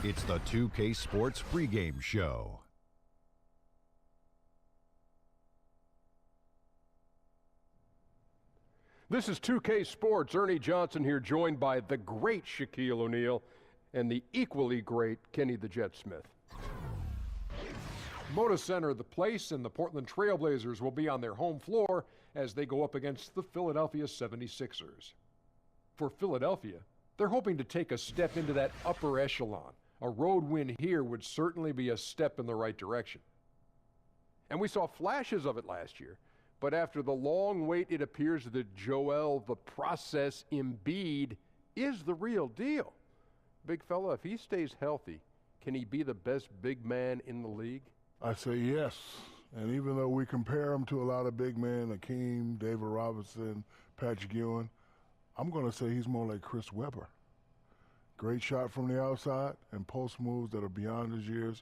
It's the 2K Sports pregame show. This is 2K Sports. Ernie Johnson here, joined by the great Shaquille O'Neal and the equally great Kenny the Jet Smith. Moda Center, the place, and the Portland Trailblazers will be on their home floor as they go up against the Philadelphia 76ers. For Philadelphia, they're hoping to take a step into that upper echelon. A road win here would certainly be a step in the right direction. And we saw flashes of it last year, but after the long wait, it appears that Joel the Process Embiid is the real deal. Big fella, if he stays healthy, can he be the best big man in the league? I say yes. And even though we compare him to a lot of big men, Akeem, David Robinson, Patrick Ewing, I'm going to say he's more like Chris Webber. Great shot from the outside and post moves that are beyond his years.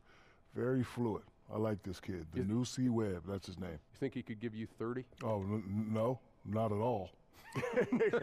Very fluid. I like this kid. The new C. Webb, that's his name. You think he could give you 30? Oh, no, not at all.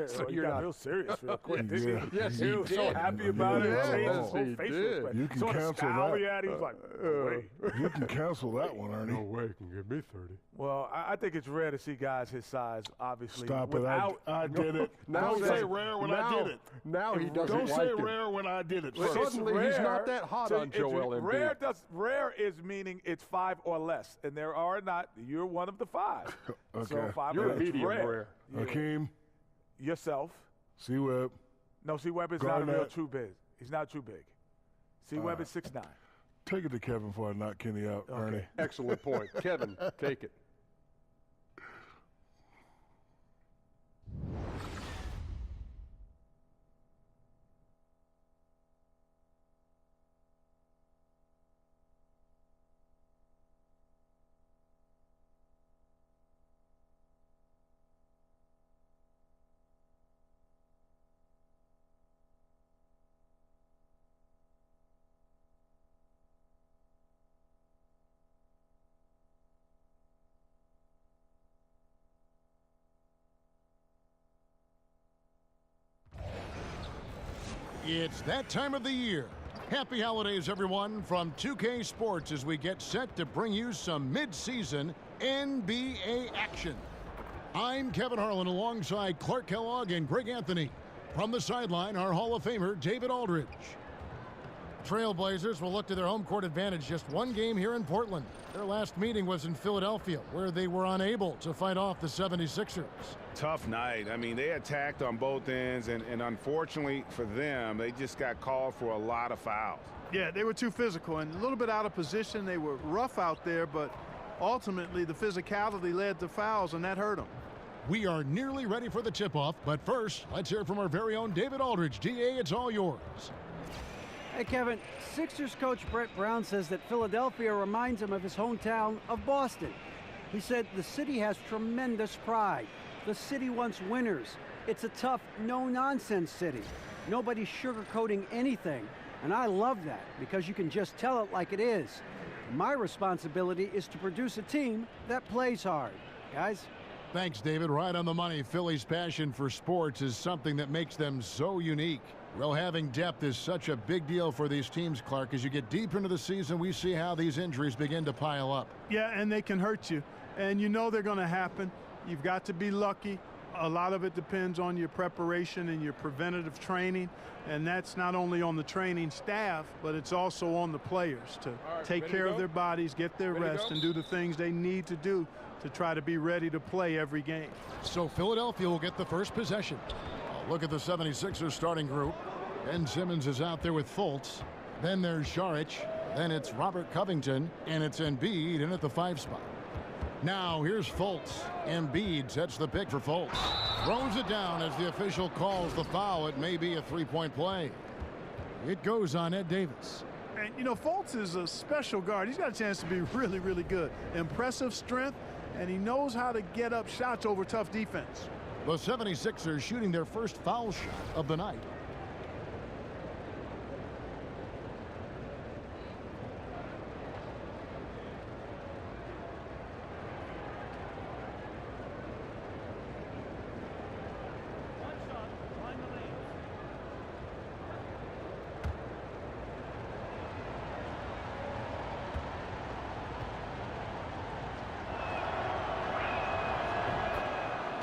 So you're not real serious real quick. Yeah. Yes, He was so happy about it. Yes, Changed his he whole facial did. expression. You can Saw the cancel scowl that. he had. He was like, no way. You can cancel that one, Ernie. No way, can give me 30. Well, I think it's rare to see guys his size, obviously. Stop it. without, I did it. Now Don't he say doesn't- rare when I did it. Now he doesn't Don't like say it. rare when I did it Well, first. it's Suddenly he's rare. not that hot So on it's Joel Embiid. Rare is meaning it's 5 or less, and there are not. You're one of the 5. Okay. So 5 You're or a less. medium rare. Yeah. Akeem, Yourself. C. Webb. No, C. Webb is not a real Garnett. true big. He's not too big. C. Webb is 6'9". Take it to Kevin before I knock Kenny out, Ernie. Excellent point. Kevin, take it. It's that time of the year. Happy holidays, everyone, from 2K Sports as we get set to bring you some mid-season NBA action. I'm Kevin Harlan alongside Clark Kellogg and Greg Anthony. From the sideline, our Hall of Famer, David Aldridge. Trailblazers will look to their home court advantage just one game here in Portland. Their last meeting was in Philadelphia, where they were unable to fight off the 76ers. Tough night. I mean, they attacked on both ends, and unfortunately for them, they just got called for a lot of fouls. Yeah, they were too physical and a little bit out of position. They were rough out there, but ultimately the physicality led to fouls, and that hurt them. We are nearly ready for the tip-off, but first, let's hear from our very own David Aldridge. DA, it's all yours. Hey, Kevin, Sixers coach Brett Brown says that Philadelphia reminds him of his hometown of Boston. He said the city has tremendous pride. The city wants winners. It's a tough, no-nonsense city. Nobody's sugarcoating anything, and I love that because you can just tell it like it is. My responsibility is to produce a team that plays hard. Guys? Thanks, David. Right on the money. Philly's passion for sports is something that makes them so unique. Well, having depth is such a big deal for these teams, Clark. As you get deeper into the season, we see how these injuries begin to pile up. Yeah, and they can hurt you, and you know they're going to happen. You've got to be lucky. A lot of it depends on your preparation and your preventative training, and that's not only on the training staff, but it's also on the players to take care of their bodies, get their rest, and do the things they need to do to try to be ready to play every game. So Philadelphia will get the first possession. Look at the 76ers starting group. Ben Simmons is out there with Fultz. Then there's Saric. Then it's Robert Covington. And it's Embiid in at the 5 spot. Now here's Fultz. Embiid sets the pick for Fultz. Throws it down as the official calls the foul. It may be a three-point play. It goes on Ed Davis. And, you know, Fultz is a special guard. He's got a chance to be really, really good. Impressive strength, and he knows how to get up shots over tough defense. The 76ers shooting their first foul shot of the night.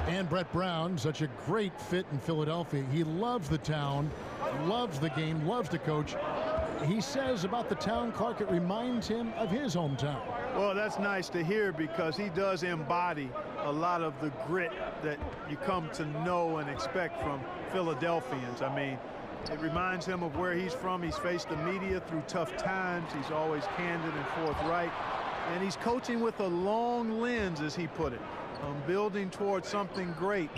And Brett Brown, such a great fit in Philadelphia. He loves the town, loves the game, loves to coach. He says about the town, Clark, it reminds him of his hometown. Well, that's nice to hear because he does embody a lot of the grit that you come to know and expect from Philadelphians. I mean, it reminds him of where he's from. He's faced the media through tough times. He's always candid and forthright. And he's coaching with a long lens, as he put it, building towards something great.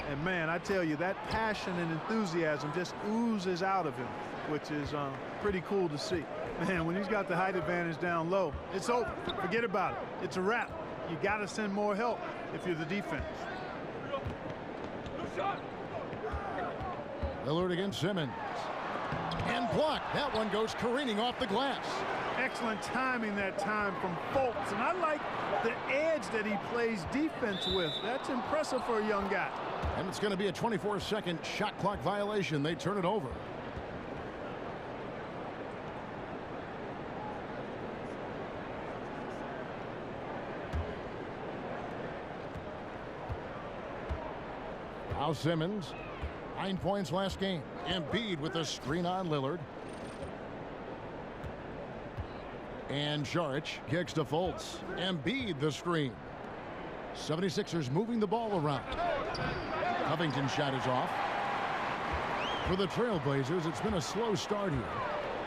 And, man, I tell you, that passion and enthusiasm just oozes out of him, which is pretty cool to see. Man, when he's got the height advantage down low, it's over. Forget about it. It's a wrap. You got to send more help if you're the defense. Lillard against Simmons. And blocked. That one goes careening off the glass. Excellent timing that time from Fultz. And I like the edge that he plays defense with. That's impressive for a young guy. And it's going to be a 24-second shot clock violation. They turn it over. Now Simmons, 9 points last game. Embiid with a screen on Lillard. And Šarić kicks to Fultz. Embiid the screen. 76ers moving the ball around. Covington's shot is off. For the Trailblazers, it's been a slow start here.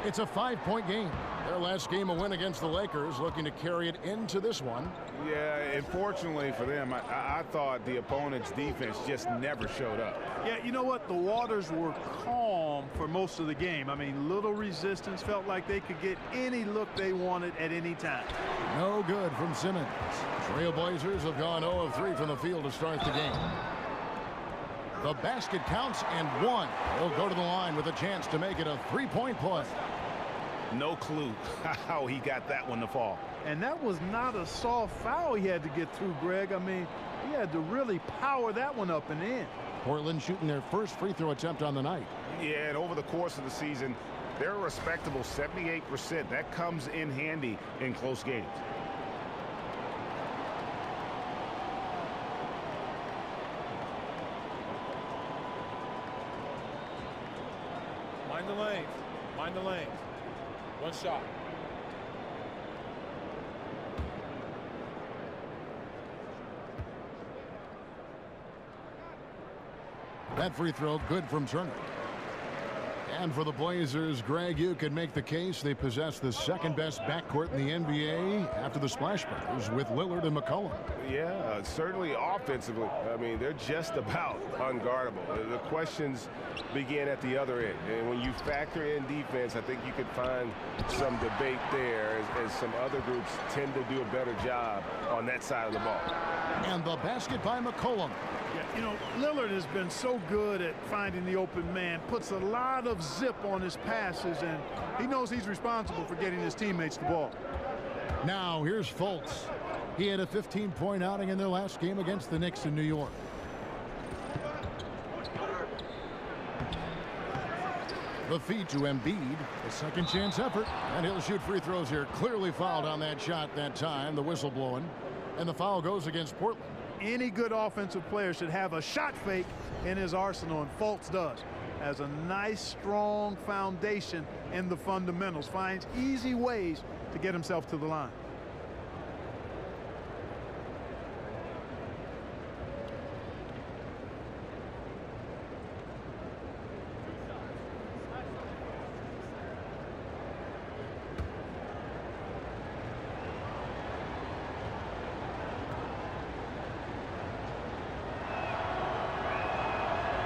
It's a 5-point game. Their last game a win against the Lakers, looking to carry it into this one. Yeah, unfortunately for them, I thought the opponent's defense just never showed up. Yeah, you know what? The waters were calm for most of the game. I mean, little resistance. Felt like they could get any look they wanted at any time. No good from Simmons. Trailblazers have gone 0 of 3 from the field to start the game. The basket counts and one. He'll go to the line with a chance to make it a 3-point play. No clue how he got that one to fall. And that was not a soft foul he had to get through, Greg. I mean, he had to really power that one up and in. Portland shooting their first free throw attempt on the night. Yeah, and over the course of the season, they're a respectable 78%. That comes in handy in close games. Mind the lanes. Mind the lanes. One shot. That free throw good from Turner. And for the Blazers, Greg, you could make the case they possess the second best backcourt in the NBA after the Splash Brothers with Lillard and McCollum. Yeah, certainly offensively. I mean, they're just about unguardable. The questions begin at the other end. And when you factor in defense, I think you could find some debate there as some other groups tend to do a better job on that side of the ball. And the basket by McCollum. Yeah, you know, Lillard has been so good at finding the open man, puts a lot of zip on his passes, and he knows he's responsible for getting his teammates the ball. Now here's Fultz. He had a 15-point outing in their last game against the Knicks in New York. The feed to Embiid, a second chance effort, and he'll shoot free throws here. Clearly fouled on that shot that time, the whistle blowing, and the foul goes against Portland. Any good offensive player should have a shot fake in his arsenal, and Fultz does. Has a nice, strong foundation in the fundamentals. Finds easy ways to get himself to the line.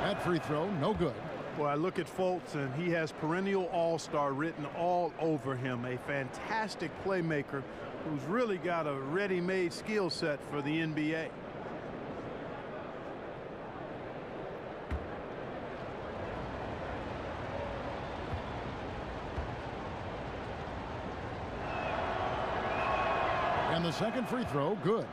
That free throw, no good. Well, I look at Fultz, and he has perennial all-star written all over him. A fantastic playmaker who's really got a ready-made skill set for the NBA. And the second free throw, good.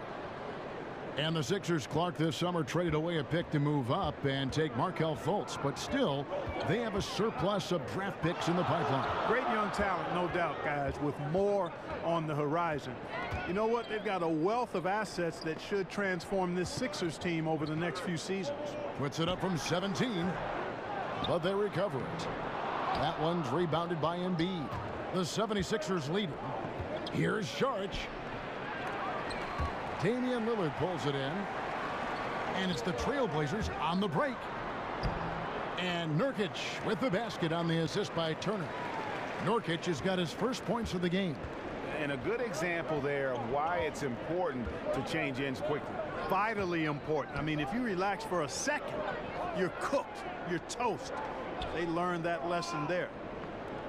And the Sixers, Clark, this summer traded away a pick to move up and take Markelle Fultz, but still, they have a surplus of draft picks in the pipeline. Great young talent, no doubt, guys, with more on the horizon. You know what? They've got a wealth of assets that should transform this Sixers team over the next few seasons. Puts it up from 17, but they recover it. That one's rebounded by Embiid. The 76ers leading. Here's Saric. Damian Lillard pulls it in. And it's the Trailblazers on the break. And Nurkic with the basket on the assist by Turner. Nurkic has got his first points of the game. And a good example there of why it's important to change ends quickly. Vitally important. I mean, if you relax for a second, you're cooked. You're toast. They learned that lesson there.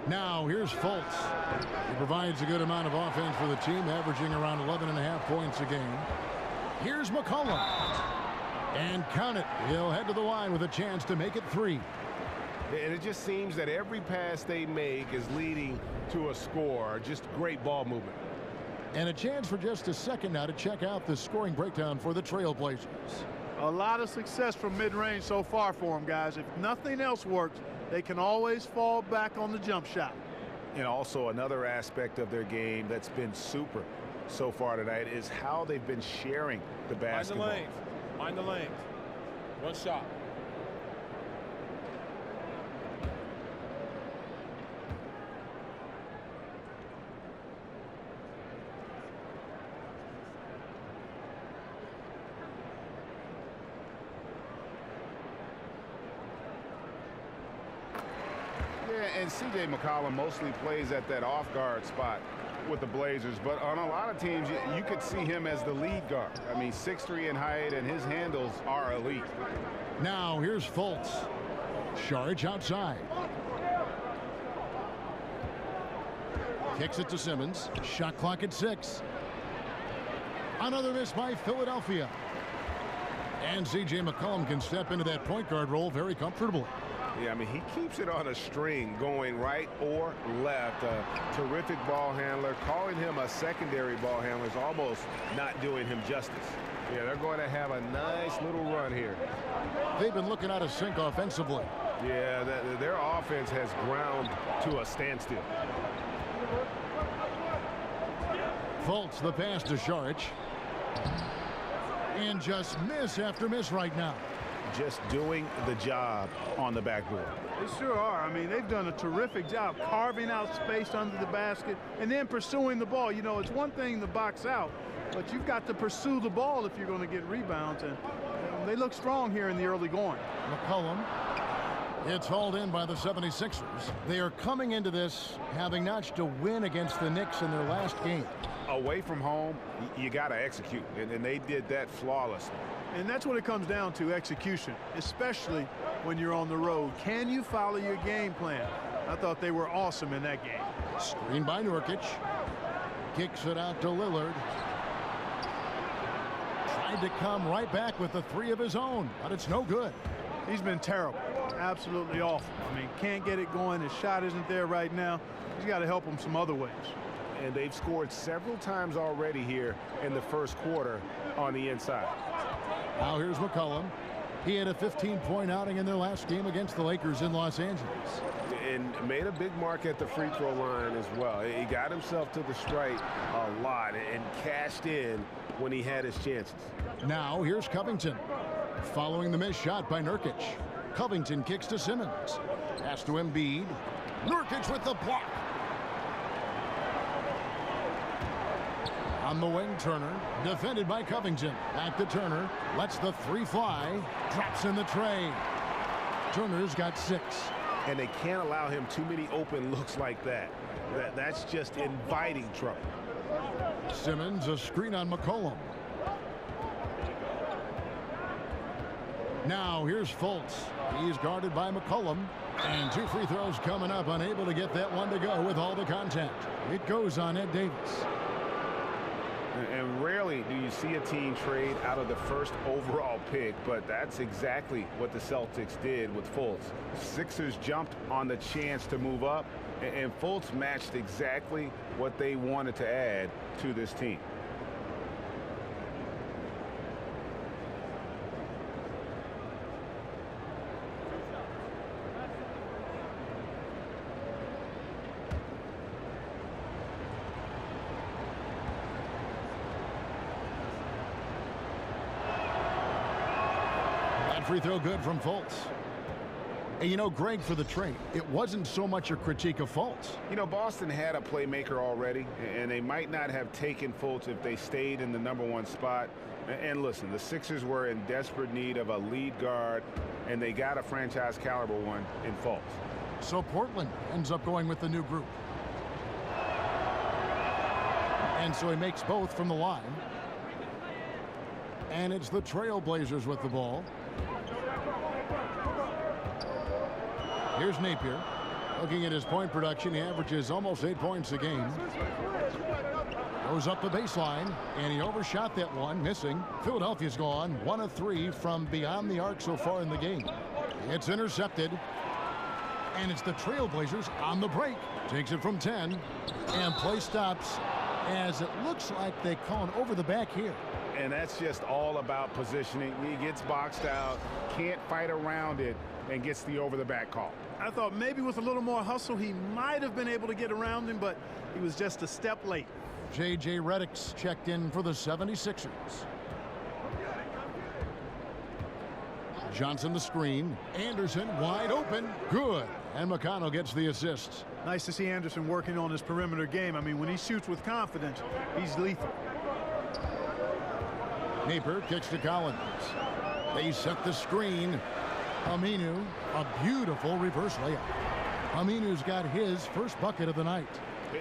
Now here's Fultz. He provides a good amount of offense for the team, averaging around 11.5 points a game. Here's McCollum. And count it. He'll head to the line with a chance to make it 3. And it just seems that every pass they make is leading to a score. Just great ball movement. And a chance for just a second now to check out the scoring breakdown for the Trailblazers. A lot of success from mid-range so far for them, guys. If nothing else works, they can always fall back on the jump shot. And also another aspect of their game that's been super so far tonight is how they've been sharing the basketball. Mind the lanes. Mind the lanes. One shot. And C.J. McCollum mostly plays at that off-guard spot with the Blazers, but on a lot of teams, you could see him as the lead guard. I mean, 6'3" in height, and his handles are elite. Now here's Fultz. Saric outside. Kicks it to Simmons. Shot clock at 6. Another miss by Philadelphia. And C.J. McCollum can step into that point guard role very comfortably. Yeah, I mean, he keeps it on a string going right or left. A terrific ball handler. Calling him a secondary ball handler is almost not doing him justice. Yeah, they're going to have a nice little run here. They've been looking out of sync offensively. Yeah, their offense has ground to a standstill. Fultz the pass to Saric. And just miss after miss right now. Just doing the job on the backboard. They sure are. I mean, they've done a terrific job carving out space under the basket and then pursuing the ball. You know, it's one thing to box out, but you've got to pursue the ball if you're going to get rebounds. And they look strong here in the early going. McCollum. It's hauled in by the 76ers. They are coming into this having notched a win against the Knicks in their last game. Away from home, you got to execute, and they did that flawlessly. And that's what it comes down to, execution, especially when you're on the road. Can you follow your game plan? I thought they were awesome in that game. Screen by Nurkic. Kicks it out to Lillard. Tried to come right back with the 3 of his own, but it's no good. He's been terrible. Absolutely awful. I mean, can't get it going. His shot isn't there right now. He's got to help him some other ways. And they've scored several times already here in the first quarter on the inside. Now here's McCollum. He had a 15-point outing in their last game against the Lakers in Los Angeles. And made a big mark at the free throw line as well. He got himself to the strike a lot and cashed in when he had his chances. Now here's Covington. Following the missed shot by Nurkic. Covington kicks to Simmons. Pass to Embiid. Nurkic with the block. On the wing, Turner, defended by Covington. Back to Turner, lets the 3 fly, drops in the tray. Turner's got 6. And they can't allow him too many open looks like that. That's just inviting trouble. Simmons, a screen on McCollum. Now here's Fultz. He's guarded by McCollum. And 2 free throws coming up, unable to get that one to go with all the contact. It goes on Ed Davis. And rarely do you see a team trade out of the first overall pick, but that's exactly what the Celtics did with Fultz. Sixers jumped on the chance to move up, and Fultz matched exactly what they wanted to add to this team. That free throw good from Fultz. And you know, Greg, for the trade, it wasn't so much a critique of Fultz. You know, Boston had a playmaker already, and they might not have taken Fultz if they stayed in the #1 spot. And listen, the Sixers were in desperate need of a lead guard, and they got a franchise caliber one in Fultz. So Portland ends up going with the new group. And so he makes both from the line. And it's the Trailblazers with the ball. Here's Napier. Looking at his point production, he averages almost 8 points a game. Goes up the baseline, and he overshot that one, missing. Philadelphia's gone 1 of 3 from beyond the arc so far in the game. It's intercepted, and it's the Trailblazers on the break. Takes it from 10, and play stops as it looks like they call an over the back here. And that's just all about positioning. He gets boxed out, can't fight around it, and gets the over-the-back call. I thought maybe with a little more hustle, he might have been able to get around him, but he was just a step late. J.J. Redick's checked in for the 76ers. Johnson the screen. Anderson wide open. Good. And McConnell gets the assist. Nice to see Anderson working on his perimeter game. I mean, when he shoots with confidence, he's lethal. Napier kicks to Collins. They set the screen. Aminu, a beautiful reverse layup. Aminu's got his first bucket of the night.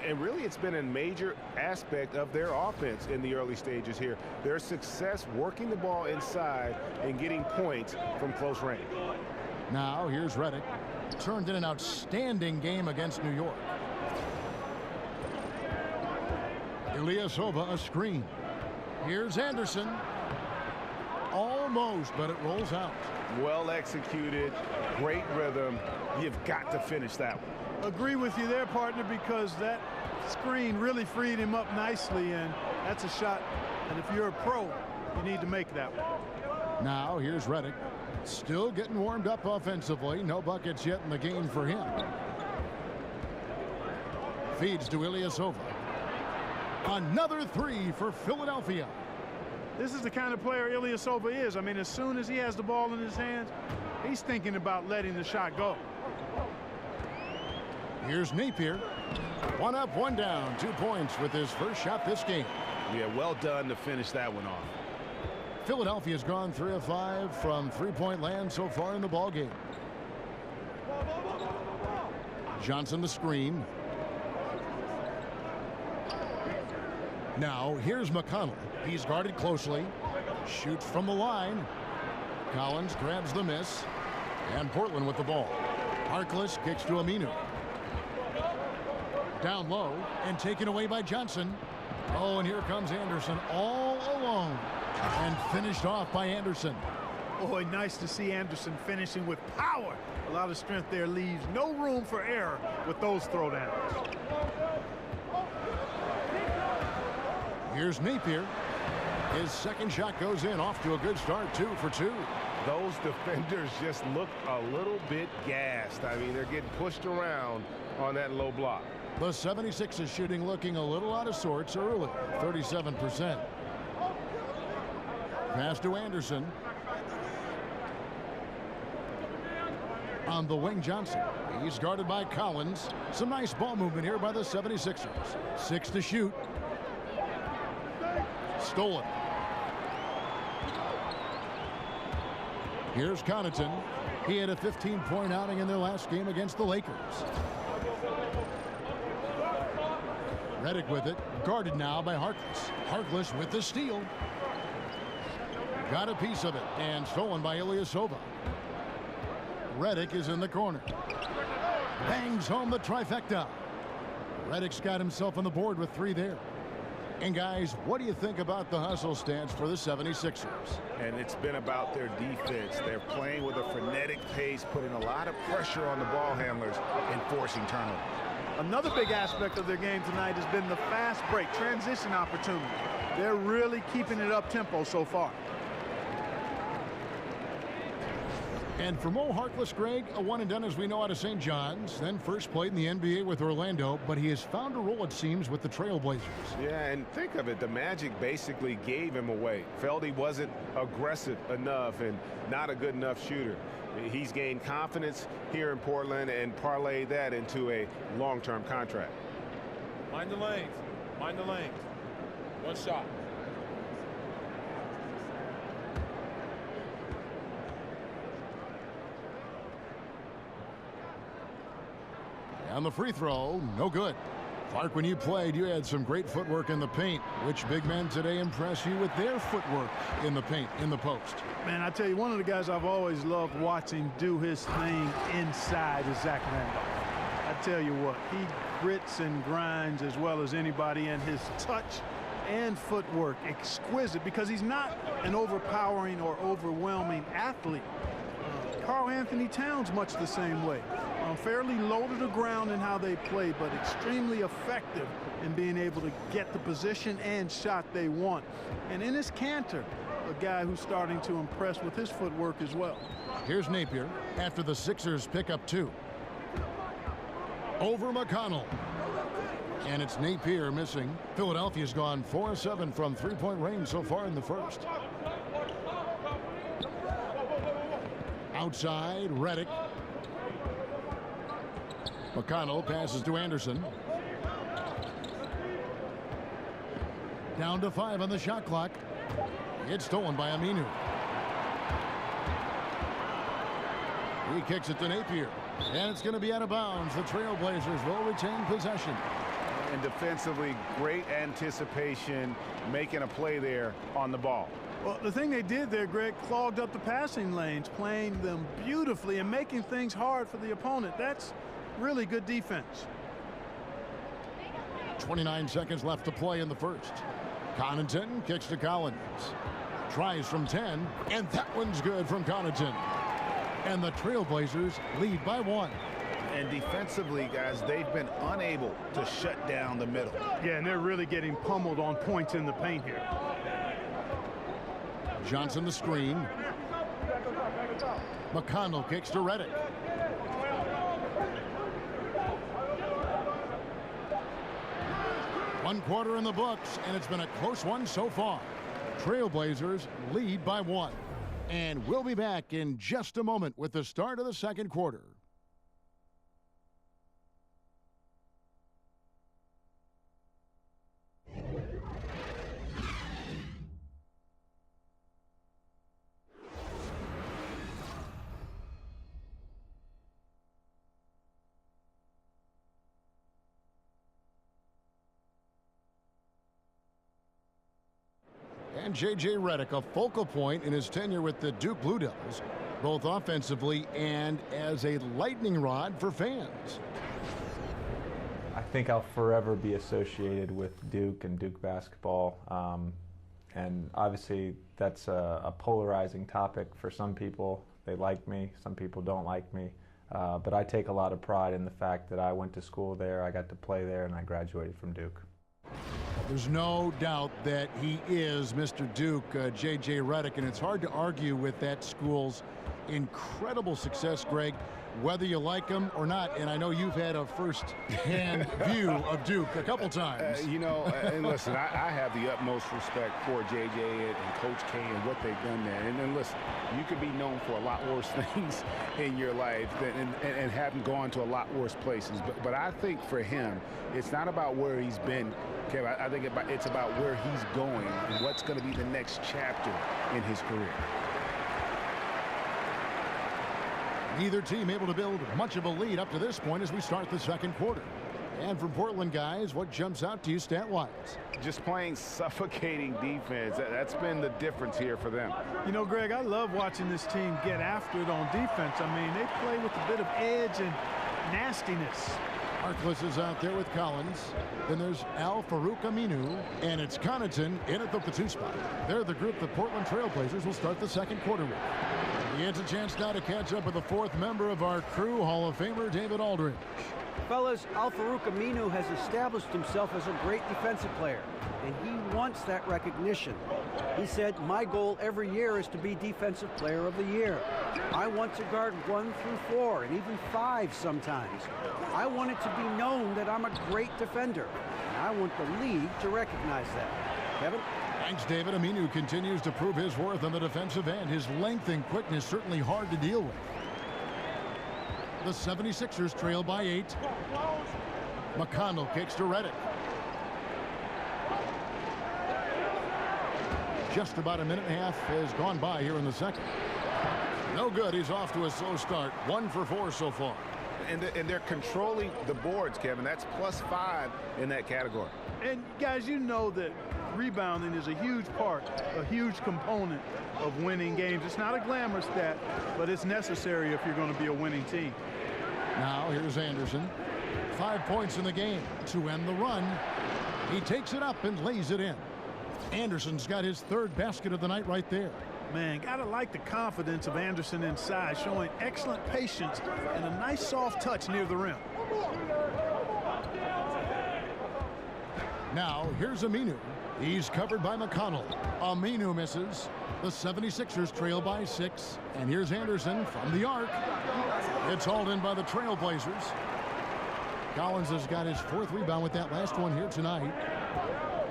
And really, it's been a major aspect of their offense in the early stages here. Their success working the ball inside and getting points from close range. Now, here's Redick. Turned in an outstanding game against New York. Ilyasova a screen. Here's Anderson. Almost, but it rolls out. Well executed, great rhythm. You've got to finish that one. Agree with you there, partner, because that screen really freed him up nicely, and that's a shot. And if you're a pro, you need to make that one. Now, here's Redick. Still getting warmed up offensively. No buckets yet in the game for him. Feeds to Ilyasova. Another 3 for Philadelphia. This is the kind of player Ilyasova is. I mean, as soon as he has the ball in his hands, he's thinking about letting the shot go. Here's Napier. 1 up, 1 down. 2 points with his first shot this game. Yeah, well done to finish that one off. Philadelphia's gone 3 of 5 from three-point land so far in the ballgame. Johnson the screen. Now, here's McConnell. He's guarded closely. Shoots from the line. Collins grabs the miss. And Portland with the ball. Harkless kicks to Aminu. Down low and taken away by Johnson. Oh, and here comes Anderson all alone. And finished off by Anderson. Boy, nice to see Anderson finishing with power. A lot of strength there, leaves no room for error with those throwdowns. Here's Napier. His second shot goes in, off to a good start, 2 for 2. Those defenders just look a little bit gassed. I mean, they're getting pushed around on that low block. The 76ers shooting looking a little out of sorts early, 37%. Pass to Anderson. On the wing, Johnson. He's guarded by Collins. Some nice ball movement here by the 76ers. 6 to shoot. Stolen. Here's Connaughton. He had a 15-point outing in their last game against the Lakers. Redick with it. Guarded now by Harkless. Harkless with the steal. Got a piece of it and stolen by Ilyasova. Redick is in the corner. Bangs home the trifecta. Redick's got himself on the board with 3 there. And guys, what do you think about the hustle stance for the 76ers? And it's been about their defense. They're playing with a frenetic pace, putting a lot of pressure on the ball handlers and forcing turnovers. Another big aspect of their game tonight has been the fast break, transition opportunity. They're really keeping it up tempo so far. And for Mo Harkless, Greg, a one-and-done as we know out of St. John's, then first played in the NBA with Orlando, but he has found a role, it seems, with the Trailblazers. Yeah, and think of it, the Magic basically gave him away. Felt he wasn't aggressive enough and not a good enough shooter. He's gained confidence here in Portland and parlayed that into a long-term contract. Mind the lanes. Mind the lanes. One shot. And the free throw, no good. Clark, when you played, you had some great footwork in the paint. Which big men today impress you with their footwork in the paint, in the post? Man, I tell you, one of the guys I've always loved watching do his thing inside is Zach Randolph. I tell you what, he grits and grinds as well as anybody, and his touch and footwork exquisite because he's not an overpowering or overwhelming athlete. Karl Anthony Towns much the same way. Fairly low to the ground in how they play, but extremely effective in being able to get the position and shot they want. And in his Cantor, a guy who's starting to impress with his footwork as well. Here's Napier after the Sixers pick up 2. Over McConnell. And it's Napier missing. Philadelphia's gone 4-7 from three-point range so far in the first. Outside, Redick. McConnell passes to Anderson. Down to 5 on the shot clock. It's stolen by Aminu. He kicks it to Napier. And it's going to be out of bounds. The Trailblazers will retain possession. And defensively, great anticipation, making a play there on the ball. Well, the thing they did there, Greg, clogged up the passing lanes, playing them beautifully and making things hard for the opponent. That's really good defense. 29 seconds left to play in the first. Connaughton kicks to Collins. Tries from 10, and that one's good from Connaughton. And the Trailblazers lead by 1. And defensively, guys, they've been unable to shut down the middle. Yeah, and they're really getting pummeled on points in the paint here. Johnson the screen. McConnell kicks to Redick. One quarter in the books, and it's been a close one so far. Trailblazers lead by 1. And we'll be back in just a moment with the start of the second quarter. And J.J. Redick, a focal point in his tenure with the Duke Blue Devils, both offensively and as a lightning rod for fans. I think I'll forever be associated with Duke and Duke basketball. And obviously that's a polarizing topic for some people. They like me, some people don't like me. But I take a lot of pride in the fact that I went to school there, I got to play there, and I graduated from Duke. There's no doubt that he is Mr. Duke, J.J. Redick, and it's hard to argue with that school's incredible success, Greg, whether you like him or not. And I know you've had a first-hand view of Duke a couple times. You know, and listen, I have the utmost respect for J.J. and Coach K and what they've done there. And then listen, you could be known for a lot worse things in your life and having gone to a lot worse places. But I think for him, it's not about where he's been, Kevin. I think it's about where he's going and what's going to be the next chapter in his career. Neither team able to build much of a lead up to this point as we start the second quarter. And from Portland, guys, what jumps out to you stat-wise? Just playing suffocating defense. That's been the difference here for them. You know, Greg, I love watching this team get after it on defense. I mean, they play with a bit of edge and nastiness. Harkless is out there with Collins. Then there's Al-Farouq Aminu, and it's Connaughton in at the 2 spot. They're the group the Portland Trailblazers will start the second quarter with. He has a chance now to catch up with the 4th member of our crew, Hall of Famer David Aldridge. Fellas, Al-Farouq Aminu has established himself as a great defensive player, and he wants that recognition. He said, "My goal every year is to be Defensive Player of the Year. I want to guard 1 through 4 and even 5 sometimes. I want it to be known that I'm a great defender, and I want the league to recognize that." Kevin? Thanks, David. Aminu continues to prove his worth on the defensive end. His length and quickness certainly hard to deal with. The 76ers trail by 8. McConnell kicks to Redick. Just about a minute and a half has gone by here in the second. No good. He's off to a slow start. 1 for 4 so far. And they're controlling the boards, Kevin. That's +5 in that category. And guys, you know that rebounding is a huge part, a huge component of winning games. It's not a glamour stat, but it's necessary if you're going to be a winning team. Now here's Anderson. 5 points in the game to end the run. He takes it up and lays it in. Anderson's got his 3rd basket of the night right there. Man, gotta like the confidence of Anderson inside, showing excellent patience and a nice soft touch near the rim. Now here's Aminu. He's covered by McConnell. Aminu misses. The 76ers trail by 6. And here's Anderson from the arc. It's hauled in by the Trailblazers. Collins has got his 4th rebound with that last one here tonight.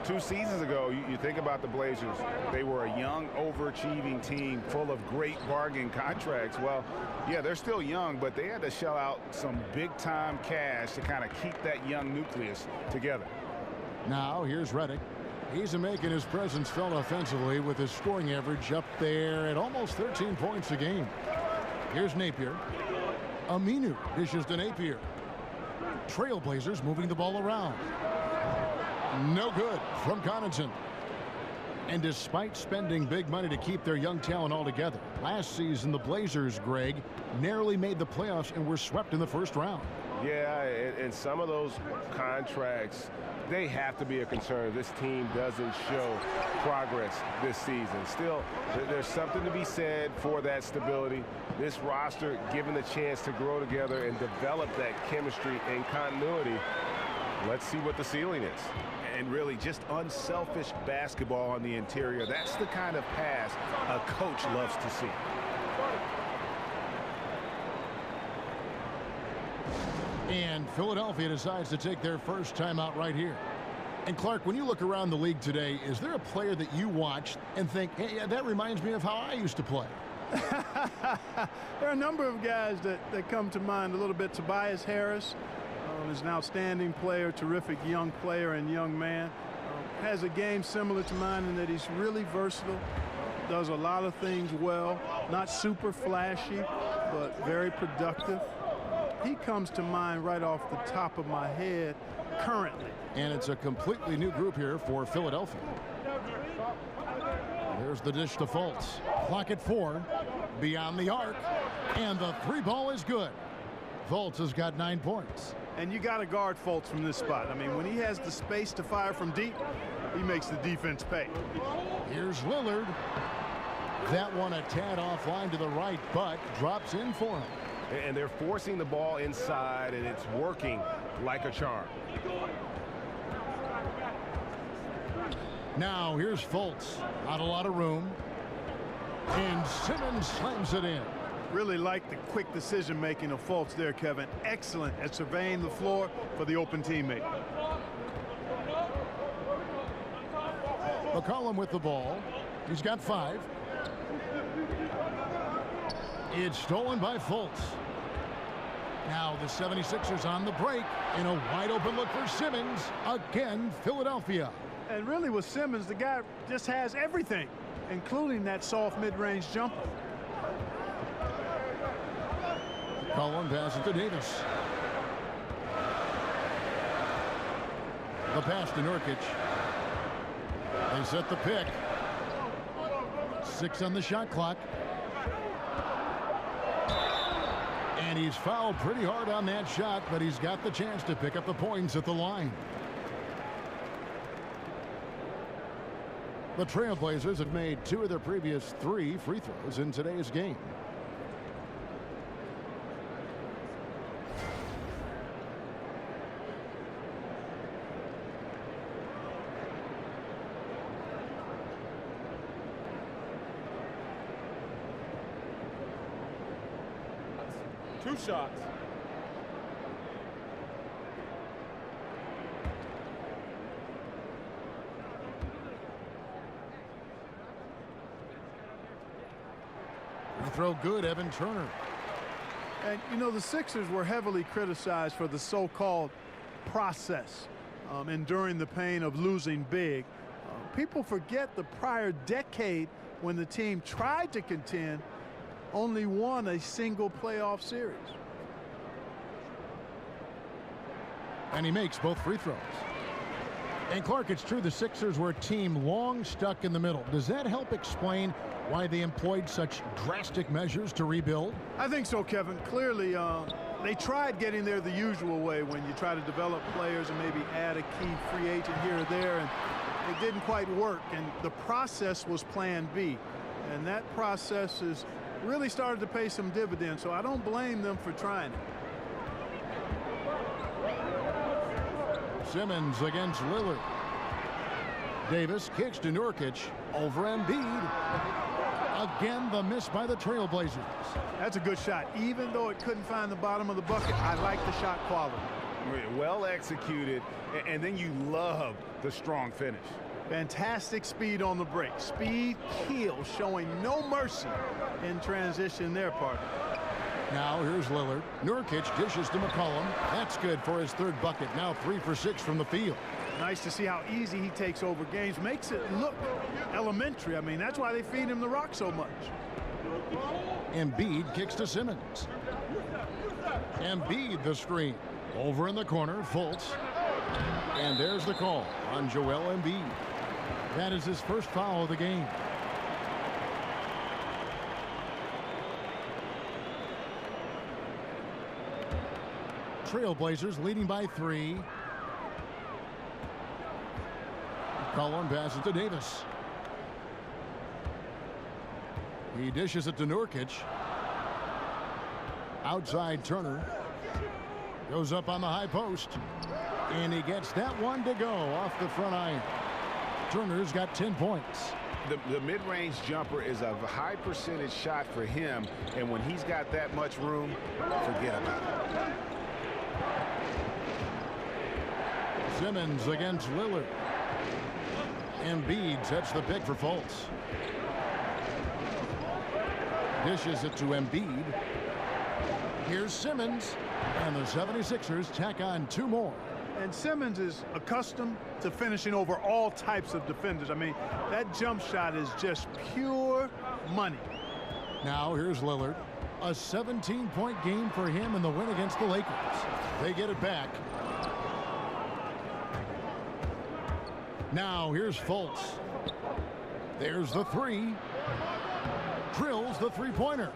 2 seasons ago, you think about the Blazers. They were a young, overachieving team full of great bargain contracts. Well, yeah, they're still young, but they had to shell out some big-time cash to kind of keep that young nucleus together. Now here's Redick. He's making his presence felt offensively with his scoring average up there at almost 13 points a game. Here's Napier. Aminu dishes to Napier. Trailblazers moving the ball around. No good from Connaughton. And despite spending big money to keep their young talent all together, last season the Blazers, Greg, narrowly made the playoffs and were swept in the first round. Yeah, and some of those contracts, they have to be a concern. This team doesn't show progress this season. Still, there's something to be said for that stability. This roster given the chance to grow together and develop that chemistry and continuity. Let's see what the ceiling is. And really just unselfish basketball on the interior. That's the kind of pass a coach loves to see. And Philadelphia decides to take their first timeout right here. And Clark, when you look around the league today, is there a player that you watch and think, hey, yeah, that reminds me of how I used to play? There are a number of guys that come to mind a little bit. Tobias Harris is an outstanding player, terrific young player and young man. Has a game similar to mine in that he's really versatile, does a lot of things well, not super flashy, but very productive. He comes to mind right off the top of my head currently. And it's a completely new group here for Philadelphia. There's the dish to Fultz. Clock at 4. Beyond the arc. And the 3 ball is good. Fultz has got 9 points. And you got to guard Fultz from this spot. I mean, when he has the space to fire from deep, he makes the defense pay. Here's Lillard. That one a tad offline to the right, but drops in for him. And they're forcing the ball inside, and it's working like a charm. Now here's Fultz. Not a lot of room. And Simmons slams it in. Really like the quick decision-making of Fultz there, Kevin. Excellent at surveying the floor for the open teammate. McCollum with the ball. He's got 5. It's stolen by Fultz. Now the 76ers on the break in a wide-open look for Simmons. Again, Philadelphia. And really with Simmons, the guy just has everything, including that soft mid-range jumper. Collin passes to Davis. The pass to Nurkic. They set the pick. 6 on the shot clock. And he's fouled pretty hard on that shot, but he's got the chance to pick up the points at the line. The Trailblazers have made 2 of their previous 3 free throws in today's game. 2 shots. Free throw good, Evan Turner. And, you know, the Sixers were heavily criticized for the so-called process, enduring the pain of losing big. People forget the prior decade when the team tried to contend, only won a single playoff series. And he makes both free throws. And Clark, it's true the Sixers were a team long stuck in the middle. Does that help explain why they employed such drastic measures to rebuild? I think so, Kevin. Clearly, they tried getting there the usual way when you try to develop players and maybe add a key free agent here or there, and it didn't quite work. And the process was Plan B, and that process has really started to pay some dividends, so I don't blame them for trying it. Simmons against Lillard. Davis kicks to Nurkic over Embiid. Again, the miss by the Trailblazers. That's a good shot. Even though it couldn't find the bottom of the bucket, I like the shot quality. Well executed, and then you love the strong finish. Fantastic speed on the break. Speed kills, showing no mercy in transition there, partner. Now here's Lillard. Nurkic dishes to McCollum. That's good for his 3rd bucket. Now 3 for 6 from the field. Nice to see how easy he takes over games. Makes it look elementary. I mean, that's why they feed him the rock so much. Embiid kicks to Simmons. Embiid the screen. Over in the corner, Fultz. And there's the call on Joel Embiid. That is his first foul of the game. Trailblazers leading by 3. McCollum passes to Davis. He dishes it to Nurkic. Outside Turner. Goes up on the high post. And he gets that one to go off the front iron. Turner's got 10 points. The mid-range jumper is a high percentage shot for him, and when he's got that much room, forget about it. Simmons against Lillard. Embiid sets the pick for Fultz. Dishes it to Embiid. Here's Simmons. And the 76ers tack on 2 more. And Simmons is accustomed to finishing over all types of defenders. I mean, that jump shot is just pure money. Now here's Lillard. A 17-point game for him in the win against the Lakers. They get it back. Now here's Fultz. There's the 3. Drills the 3-pointer.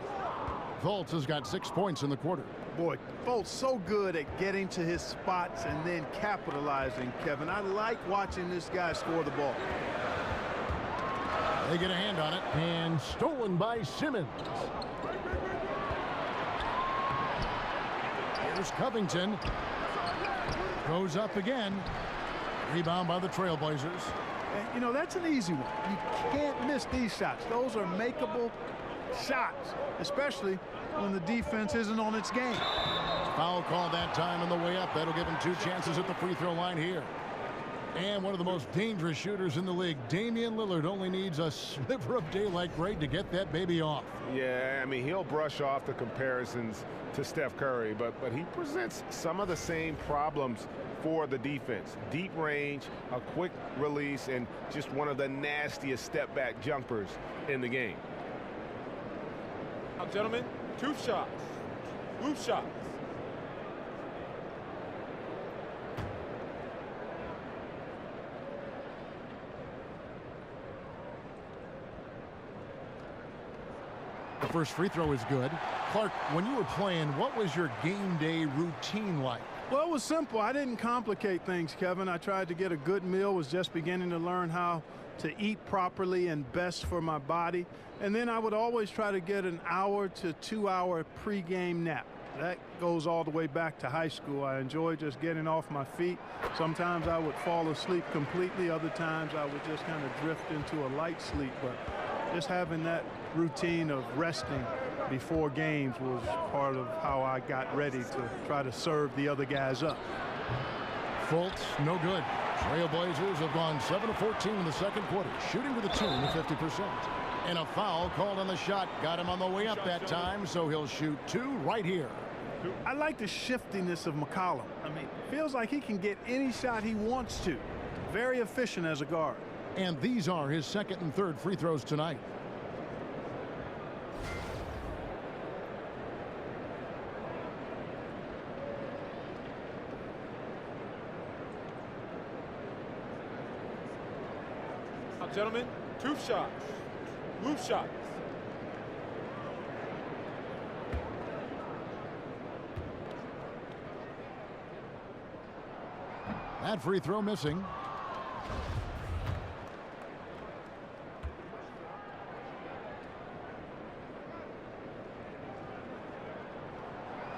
Fultz has got 6 points in the quarter. Boy, Fultz so good at getting to his spots and then capitalizing, Kevin. I like watching this guy score the ball. They get a hand on it, and stolen by Simmons. Here's Covington. Goes up again. Rebound by the Trailblazers. And, you know, that's an easy one. You can't miss these shots. Those are makeable shots, especially when the defense isn't on its game. Foul call that time on the way up. That'll give him 2 chances at the free throw line here. And one of the most dangerous shooters in the league, Damian Lillard, only needs a sliver of daylight break to get that baby off. Yeah, I mean, he'll brush off the comparisons to Steph Curry, but he presents some of the same problems for the defense. Deep range, a quick release, and just one of the nastiest step-back jumpers in the game. Now, gentlemen, 2 shots. 2 shots. The first free throw is good. Clark, when you were playing, what was your game day routine like? Well, it was simple. I didn't complicate things, Kevin. I tried to get a good meal, was just beginning to learn how to eat properly and best for my body. And then I would always try to get an hour to 2 hour pregame nap. That goes all the way back to high school. I enjoyed just getting off my feet. Sometimes I would fall asleep completely. Other times I would just kind of drift into a light sleep. But just having that routine of resting before games was part of how I got ready to try to serve the other guys up. Fultz, no good. Trailblazers have gone 7 of 14 in the second quarter, shooting to the tune of 50%. And a foul called on the shot. Got him on the way up that time, so he'll shoot 2 right here. I like the shiftiness of McCollum. I mean, feels like he can get any shot he wants to. Very efficient as a guard. And these are his second and third free throws tonight. Now, gentlemen, 2 shots. Move shots. That free throw missing.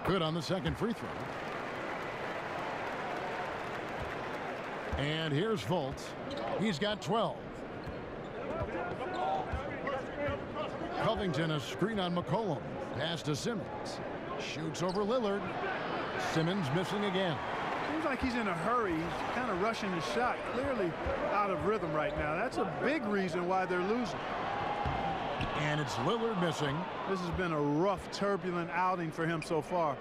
Good on the second free throw. And here's Fultz. He's got 12. Covington, a screen on McCollum. Pass to Simmons. Shoots over Lillard. Simmons missing again. Seems like he's in a hurry. He's kind of rushing the shot. Clearly out of rhythm right now. That's a big reason why they're losing. And it's Lillard missing. This has been a rough, turbulent outing for him so far.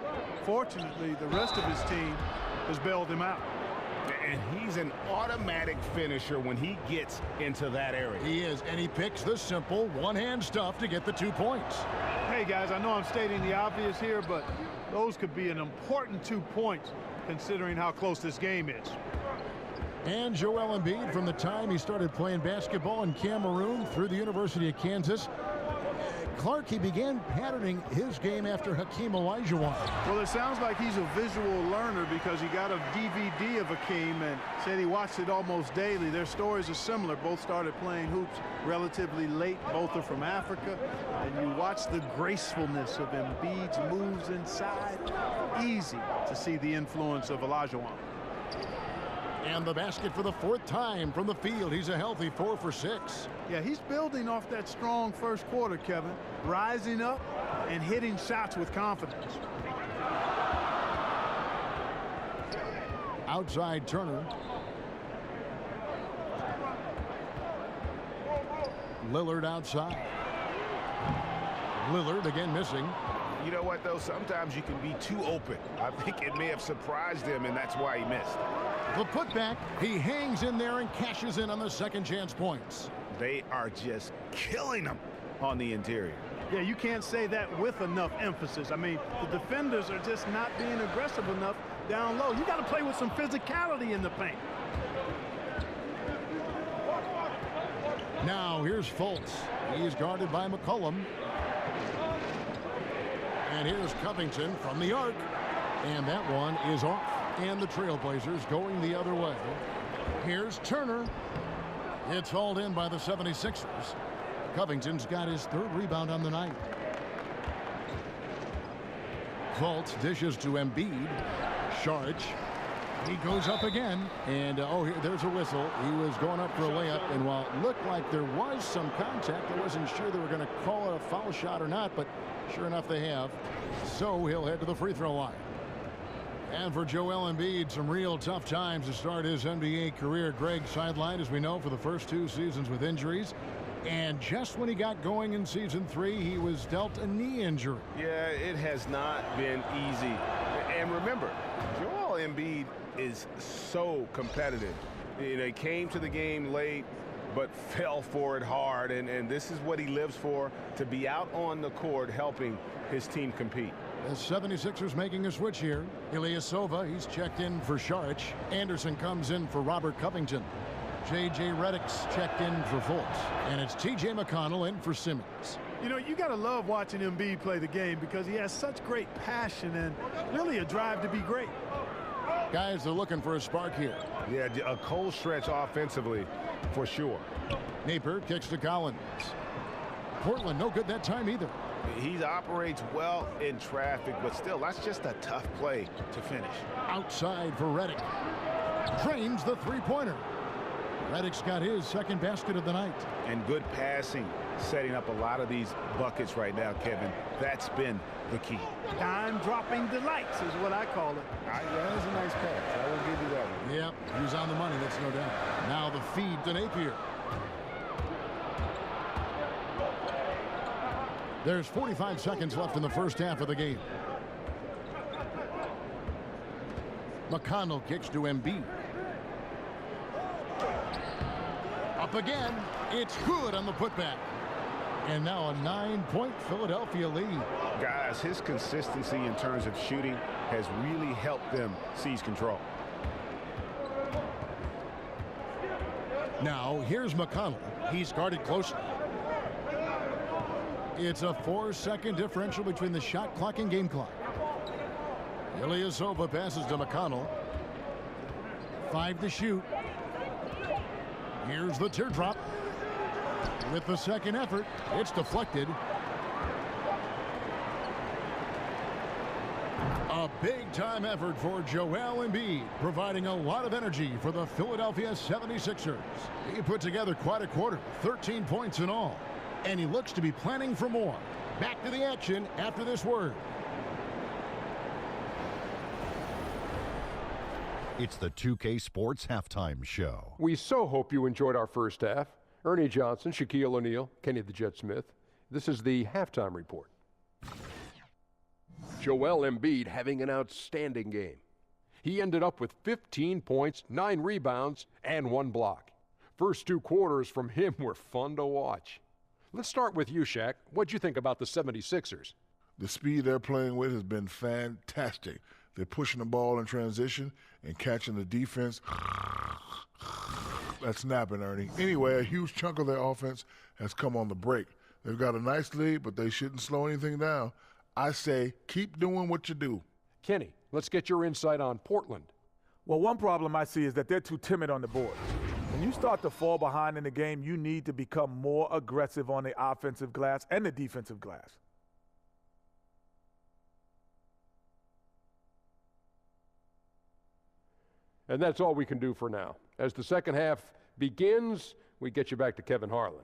Fortunately, the rest of his team has bailed him out. And he's an automatic finisher when he gets into that area. He is, and he picks the simple one-hand stuff to get the 2 points. Hey, guys, I know I'm stating the obvious here, but those could be an important 2 points considering how close this game is. And Joel Embiid, from the time he started playing basketball in Cameroon through the University of Kansas, Clark, he began patterning his game after Hakeem Olajuwon. Well, it sounds like he's a visual learner because he got a DVD of Hakeem and said he watched it almost daily. Their stories are similar. Both started playing hoops relatively late. Both are from Africa. And you watch the gracefulness of Embiid's moves inside. Easy to see the influence of Olajuwon. And the basket for the 4th time from the field. He's a healthy 4 for 6. Yeah, he's building off that strong first quarter, Kevin. Rising up and hitting shots with confidence. Outside Turner. Lillard outside. Lillard again missing. You know what, though? Sometimes you can be too open. I think it may have surprised him, and that's why he missed. The putback, he hangs in there and cashes in on the second chance points. They are just killing him on the interior. Yeah, you can't say that with enough emphasis. I mean, the defenders are just not being aggressive enough down low. You got to play with some physicality in the paint. Now here's Fultz. He's guarded by McCollum. And here's Covington from the arc. And that one is off. And the Trailblazers going the other way. Here's Turner. It's hauled in by the 76ers. Covington's got his 3rd rebound on the night. Fultz dishes to Embiid. Saric. He goes up again. And, there's a whistle. He was going up for a layup. And while it looked like there was some contact, I wasn't sure they were going to call it a foul shot or not. But sure enough, they have. So he'll head to the free throw line. And for Joel Embiid, some real tough times to start his NBA career. Greg sidelined, as we know, for the first 2 seasons with injuries. And just when he got going in season 3, he was dealt a knee injury. Yeah, it has not been easy. And remember, Joel Embiid is so competitive. You know, he came to the game late, but fell for it hard. And this is what he lives for, to be out on the court helping his team compete. The 76ers making a switch here. Ilyasova, he's checked in for Saric. Anderson comes in for Robert Covington. J.J. Redick's checked in for Fultz. And it's T.J. McConnell in for Simmons. You know, you got to love watching Embiid play the game because he has such great passion and really a drive to be great. Guys are looking for a spark here. Yeah, a cold stretch offensively for sure. Napier kicks to Collins. Portland no good that time either. He operates well in traffic, but still, that's just a tough play to finish. Outside for Redick. Drains the 3-pointer. Redick's got his second basket of the night. And good passing, setting up a lot of these buckets right now, Kevin. That's been the key. Dime-dropping delights is what I call it. Yeah, that's a nice pass. I will give you that one. Yep, he was on the money, that's no doubt. Now the feed to Napier. There's 45 seconds left in the first half of the game. McConnell kicks to Embiid. Up again. It's good on the putback. And now a 9-point Philadelphia lead. Guys, his consistency in terms of shooting has really helped them seize control. Now here's McConnell. He's guarded closely. It's a 4-second differential between the shot clock and game clock. Ilyasova passes to McConnell. 5 to shoot. Here's the teardrop. With the second effort, it's deflected. A big-time effort for Joel Embiid, providing a lot of energy for the Philadelphia 76ers. He put together quite a quarter, 13 points in all. And he looks to be planning for more. Back to the action after this word. It's the 2K Sports Halftime Show. We so hope you enjoyed our first half. Ernie Johnson, Shaquille O'Neal, Kenny the Jet Smith. This is the halftime report. Joel Embiid having an outstanding game. He ended up with 15 points, 9 rebounds, and 1 block. First 2 quarters from him were fun to watch. Let's start with you, Shaq. What'd you think about the 76ers? The speed they're playing with has been fantastic. They're pushing the ball in transition and catching the defense. That's snapping, Ernie. Anyway, a huge chunk of their offense has come on the break. They've got a nice lead, but they shouldn't slow anything down. I say keep doing what you do. Kenny, let's get your insight on Portland. Well, one problem I see is that they're too timid on the board. When you start to fall behind in the game, you need to become more aggressive on the offensive glass and the defensive glass. And that's all we can do for now. As the second half begins, we get you back to Kevin Harlan.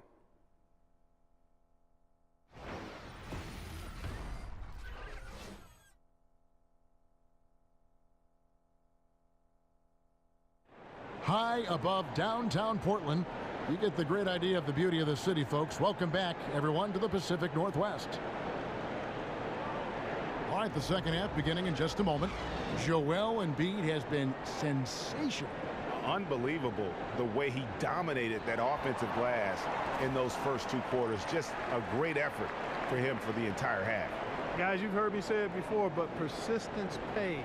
High above downtown Portland, you get the great idea of the beauty of the city, folks. Welcome back, everyone, to the Pacific Northwest. All right, the second half beginning in just a moment. Joel Embiid has been sensational. Unbelievable the way he dominated that offensive glass in those first 2 quarters. Just a great effort for him for the entire half. Guys, you've heard me say it before, but persistence pays.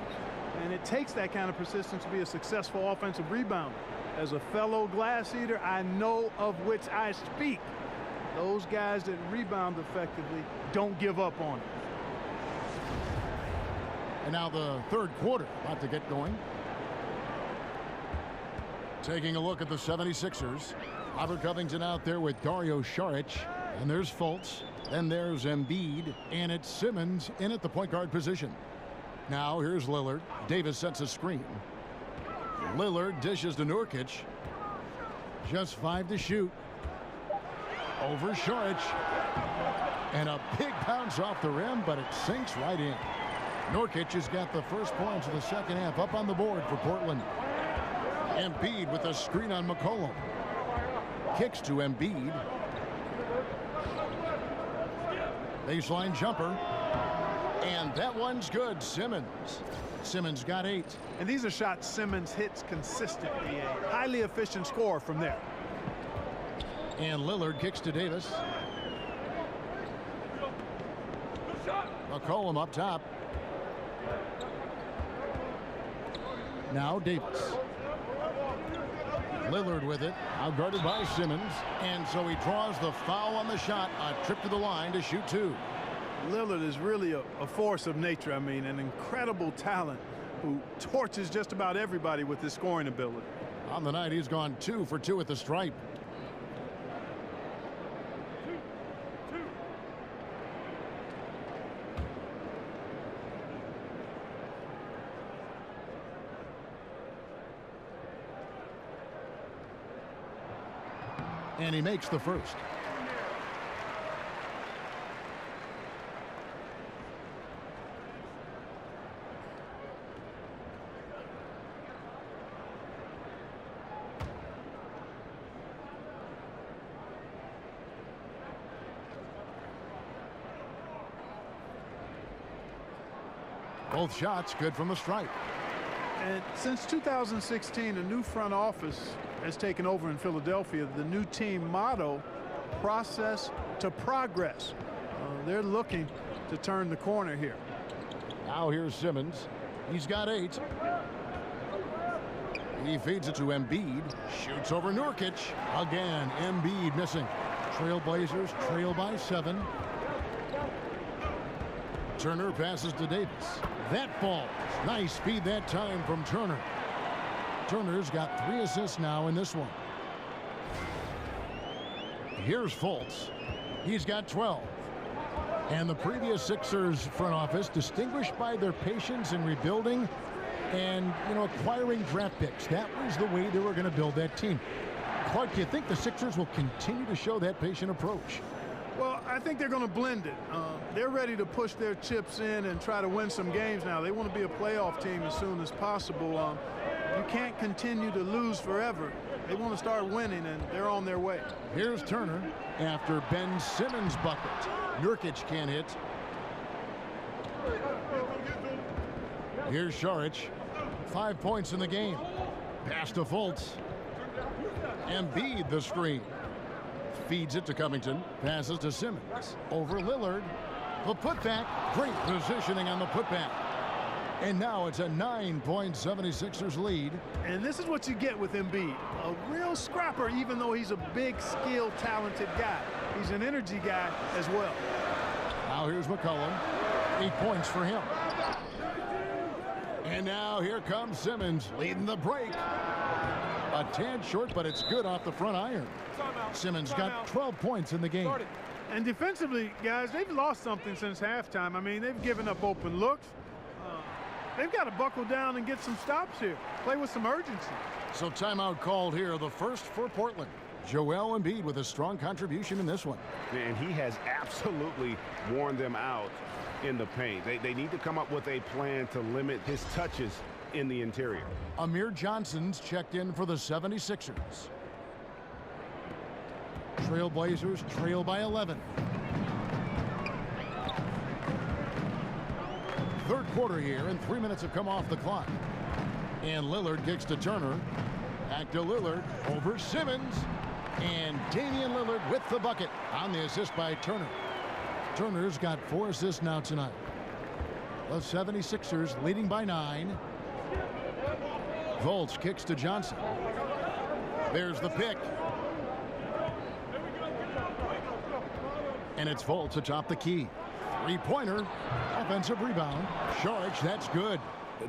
And it takes that kind of persistence to be a successful offensive rebounder. As a fellow glass eater, I know of which I speak. Those guys that rebound effectively don't give up on it. And now the third quarter about to get going. Taking a look at the 76ers. Robert Covington out there with Dario Saric. And there's Fultz. Then there's Embiid. And it's Simmons in at the point guard position. Now here's Lillard. Davis sets a screen. Lillard dishes to Nurkic. Just 5 to shoot. Over Saric. And a big bounce off the rim, but it sinks right in. Nurkic has got the first points of the second half up on the board for Portland. Embiid with a screen on McCollum. Kicks to Embiid. Baseline jumper. And that one's good. Simmons. Simmons got 8. And these are shots Simmons hits consistently. A highly efficient scorer from there. And Lillard kicks to Davis. McCollum up top. Now Davis. Lillard with it. Outguarded by Simmons. And so he draws the foul on the shot. A trip to the line to shoot 2. Lillard is really a force of nature. I mean, an incredible talent who torches just about everybody with his scoring ability. On the night, he's gone 2 for 2 at the stripe. And he makes the first. Both shots good from the stripe. And since 2016, a new front office has taken over in Philadelphia. The new team motto, process to progress. They're looking to turn the corner here. Now here's Simmons. He's got 8. He feeds it to Embiid. Shoots over Nurkic. Again, Embiid missing. Trailblazers trail by 7. Turner passes to Davis. That falls. Nice speed that time from Turner. Turner's got 3 assists now in this one. Here's Fultz. He's got 12. And the previous Sixers front office, distinguished by their patience in rebuilding and, acquiring draft picks. That was the way they were going to build that team. Clark, do you think the Sixers will continue to show that patient approach? Well, I think they're going to blend it. They're ready to push their chips in and try to win some games now. They want to be a playoff team as soon as possible. You can't continue to lose forever. They want to start winning, and they're on their way. Here's Turner after Ben Simmons' bucket. Nurkic can't hit. Here's Šarić. 5 points in the game. Pass to Fultz. Embiid the screen. Feeds it to Covington. Passes to Simmons. Over Lillard. The putback. Great positioning on the putback. And now it's a 9-point 76ers lead. And this is what you get with Embiid. A real scrapper, even though he's a big, skilled, talented guy. He's an energy guy as well. Now here's McCollum. 8 points for him. And now here comes Simmons leading the break. A tad short, but it's good off the front iron. Simmons got 12 points in the game. And defensively, guys, they've lost something since halftime. I mean, they've given up open looks. They've got to buckle down and get some stops here. Play with some urgency. So timeout called here, the first for Portland. Joel Embiid with a strong contribution in this one. And he has absolutely worn them out in the paint. They need to come up with a plan to limit his touches in the interior. Amir Johnson's checked in for the 76ers. Trailblazers trail by 11. Third quarter here, and 3 minutes have come off the clock. And Lillard kicks to Turner. Back to Lillard over Simmons. And Damian Lillard with the bucket on the assist by Turner. Turner's got 4 assists now tonight. The 76ers leading by 9. Fultz kicks to Johnson. There's the pick. And it's Fultz atop the key. 3-pointer. Offensive rebound. Šarić, that's good.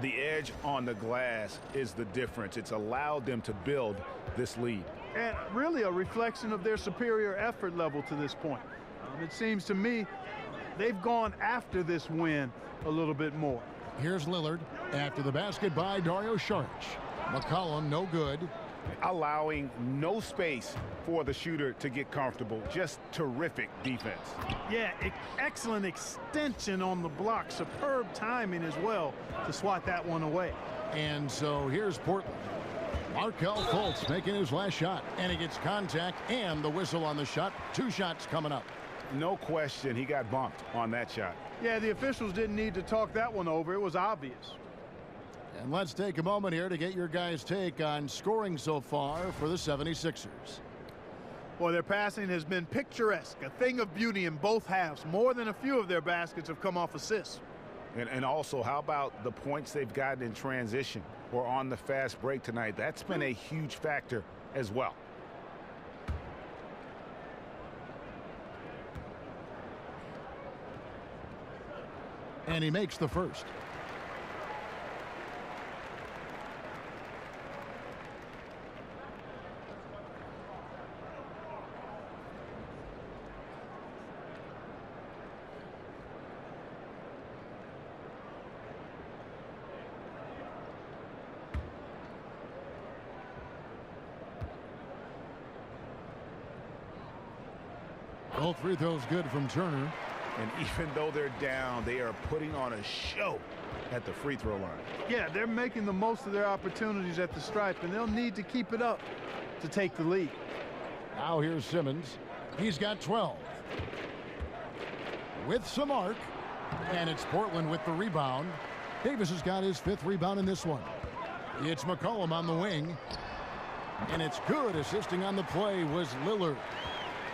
The edge on the glass is the difference. It's allowed them to build this lead. And really a reflection of their superior effort level to this point. It seems to me they've gone after this win a little bit more. Here's Lillard after the basket by Dario Šarić. McCollum no good. Allowing no space for the shooter to get comfortable. Just terrific defense. Yeah, excellent extension on the block. Superb timing as well to swat that one away. And so here's Portland. Markelle Fultz making his last shot. And he gets contact and the whistle on the shot. 2 shots coming up. No question he got bumped on that shot. Yeah, the officials didn't need to talk that one over. It was obvious. And let's take a moment here to get your guys' take on scoring so far for the 76ers. Well, their passing has been picturesque, a thing of beauty in both halves. More than a few of their baskets have come off assists. And also, how about the points they've gotten in transition or on the fast break tonight? That's been a huge factor as well. And he makes the first. Both free throws good from Turner. And even though they're down, they are putting on a show at the free throw line. Yeah, they're making the most of their opportunities at the stripe, and they'll need to keep it up to take the lead. Now here's Simmons. He's got 12. With some arc, and it's Portland with the rebound. Davis has got his 5th rebound in this one. It's McCollum on the wing, and it's good. Assisting on the play was Lillard.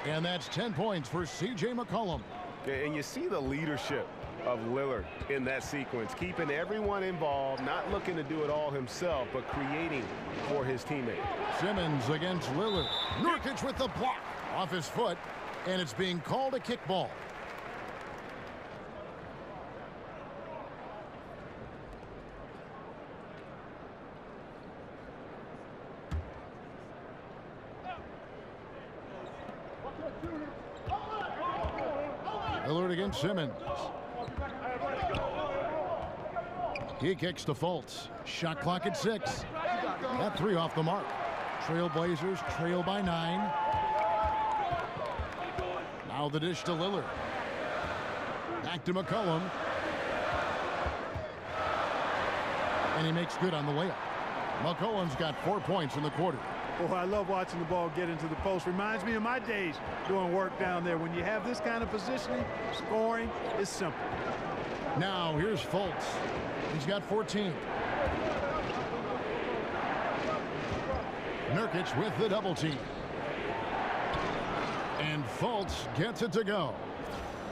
And that's 10 points for C.J. McCollum. And you see the leadership of Lillard in that sequence, keeping everyone involved, not looking to do it all himself, but creating for his teammate. Simmons against Lillard. Nurkic with the block off his foot, and it's being called a kickball. Lillard against Simmons. He kicks to Fultz. Shot clock at 6. That 3 off the mark. Trailblazers trail by 9. Now the dish to Lillard. Back to McCollum. And he makes good on the layup. McCollum's got 4 points in the quarter. Oh, I love watching the ball get into the post. Reminds me of my days doing work down there. When you have this kind of positioning, scoring is simple. Now here's Fultz. He's got 14. Nurkic with the double team. And Fultz gets it to go.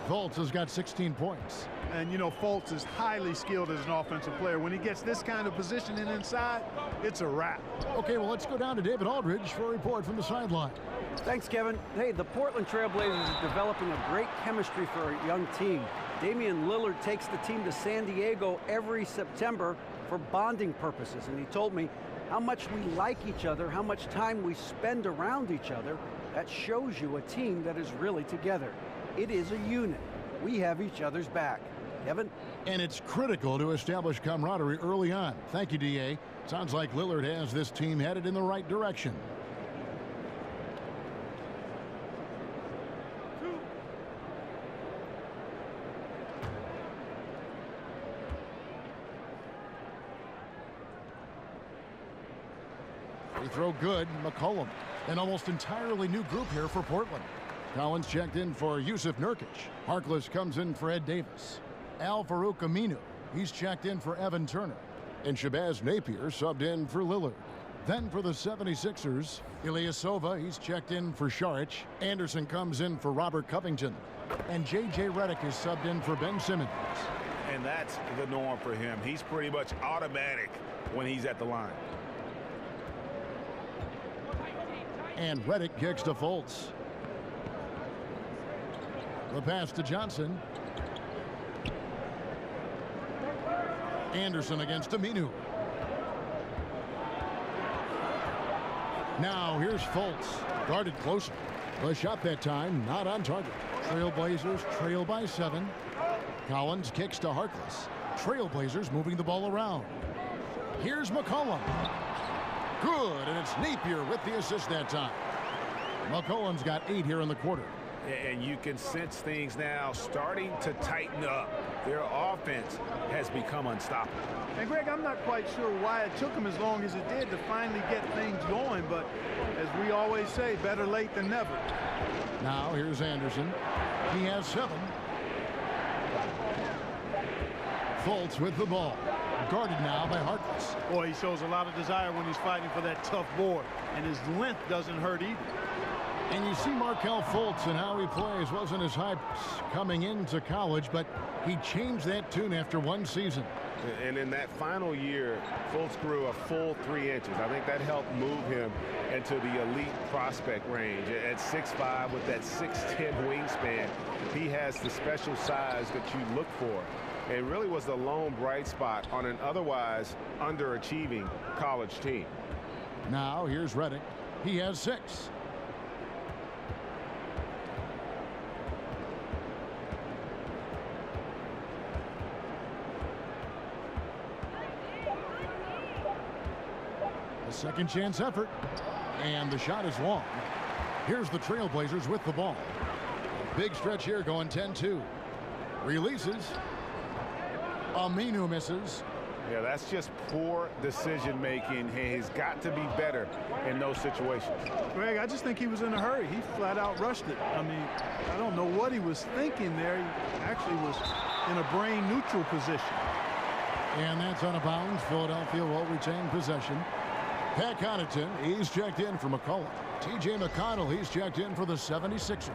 Fultz has got 16 points. And, you know, Fultz is highly skilled as an offensive player. When he gets this kind of positioning inside, it's a wrap. Okay, well, let's go down to David Aldridge for a report from the sideline. Thanks, Kevin. Hey, the Portland Trailblazers are developing a great chemistry for a young team. Damian Lillard takes the team to San Diego every September for bonding purposes, and he told me how much we like each other, how much time we spend around each other. That shows you a team that is really together. It is a unit. We have each other's back. Kevin? And it's critical to establish camaraderie early on. Thank you, D.A. Sounds like Lillard has this team headed in the right direction. Free throw good. McCollum. An almost entirely new group here for Portland. Collins checked in for Yusuf Nurkic. Harkless comes in for Ed Davis. Al-Farouq Aminu, he's checked in for Evan Turner. And Shabazz Napier subbed in for Lillard. Then for the 76ers, Ilyasova, he's checked in for Šarić. Anderson comes in for Robert Covington. And J.J. Redick is subbed in for Ben Simmons. And that's the norm for him. He's pretty much automatic when he's at the line. And Redick kicks to Fultz. The pass to Johnson. Anderson against Aminu. Now here's Fultz. Guarded closer. The shot that time not on target. Trailblazers trail by 7. Collins kicks to Harkless. Trailblazers moving the ball around. Here's McCollum. Good, and it's Napier with the assist that time. McCollum's got 8 here in the quarter. And you can sense things now starting to tighten up. Their offense has become unstoppable. And Greg, I'm not quite sure why it took them as long as it did to finally get things going, but as we always say, better late than never. Now here's Anderson. He has 7. Fultz with the ball. Guarded now by Harkless. Boy, he shows a lot of desire when he's fighting for that tough board, and his length doesn't hurt either. And you see Markelle Fultz and how he plays. Wasn't as high coming into college, but he changed that tune after 1 season. And in that final year, Fultz grew a full 3 inches. I think that helped move him into the elite prospect range. At 6'5", with that 6'10" wingspan, he has the special size that you look for. It really was the lone bright spot on an otherwise underachieving college team. Now here's Redick. He has 6. A second chance effort. And the shot is long. Here's the Trailblazers with the ball. Big stretch here going 10-2. Releases. Aminu misses. Yeah, that's just poor decision making. He's got to be better in those situations. Greg, I just think he was in a hurry. He flat out rushed it. I mean, I don't know what he was thinking there. He actually was in a brain neutral position. And that's out of bounds. Philadelphia will retain possession. Pat Connaughton, he's checked in for McCullough. T.J. McConnell, he's checked in for the 76ers.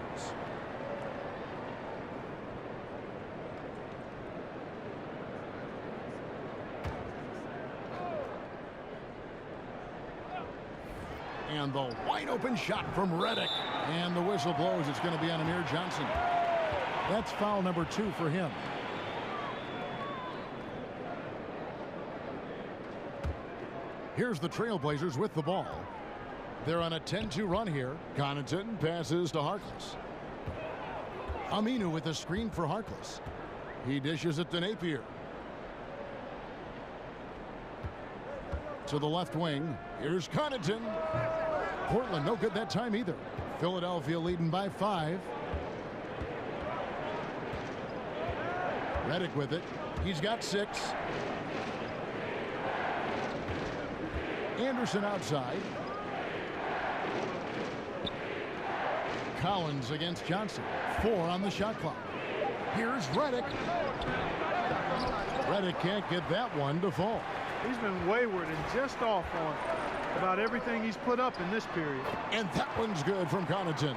And the wide open shot from Redick. And the whistle blows. It's going to be on Amir Johnson. That's foul number 2 for him. Here's the Trailblazers with the ball. They're on a 10-2 run here. Connaughton passes to Harkless. Aminu with the screen for Harkless. He dishes it to Napier. To the left wing. Here's Connaughton. Portland no good that time either. Philadelphia leading by 5. Redick with it. He's got 6. Anderson outside. Collins against Johnson. 4 on the shot clock. Here's Redick. Redick can't get that one to fall. He's been wayward and just off on about everything he's put up in this period. And that one's good from Connaughton.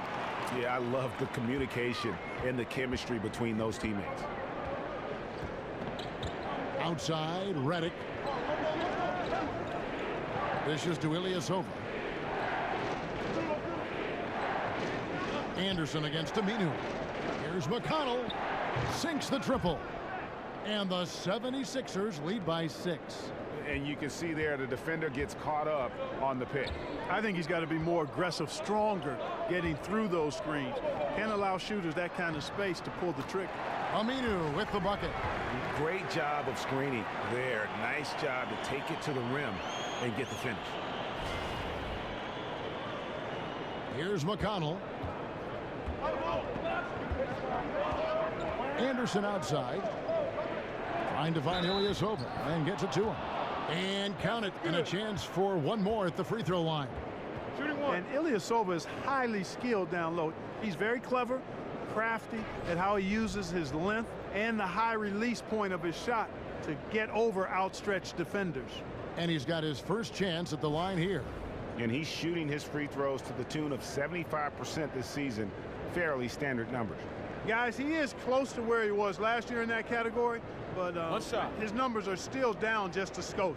Yeah, I love the communication and the chemistry between those teammates. Outside, Redick. Dishes to Ilyasova. Anderson against Aminu. Here's McConnell. Sinks the triple. And the 76ers lead by 6. And you can see there the defender gets caught up on the pick. I think he's got to be more aggressive, stronger, getting through those screens. Can't allow shooters that kind of space to pull the trigger. Aminu with the bucket. Great job of screening there. Nice job to take it to the rim and get the finish. Here's McConnell. Anderson outside. Trying to find Ilyasova and gets it to him. And count it, and a chance for one more at the free throw line. And Ilyasova is highly skilled down low. He's very clever, crafty at how he uses his length and the high release point of his shot to get over outstretched defenders. And he's got his first chance at the line here. And he's shooting his free throws to the tune of 75% this season. Fairly standard numbers. Guys, he is close to where he was last year in that category, but his numbers are still down just a skosh.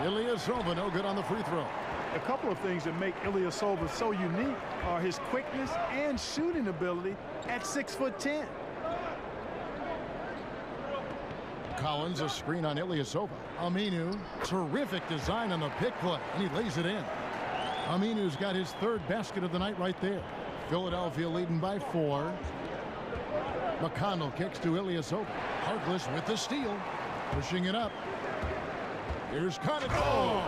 Ilyasova no good on the free throw. A couple of things that make Ilyasova so unique are his quickness and shooting ability at 6'10". Collins, a screen on Ilyasova. Aminu, terrific design on the pick play, and he lays it in. Aminu's got his 3rd basket of the night right there. Philadelphia leading by 4. McConnell kicks to Ilyasova. Harkless with the steal, pushing it up. Here's Connaughton. Oh.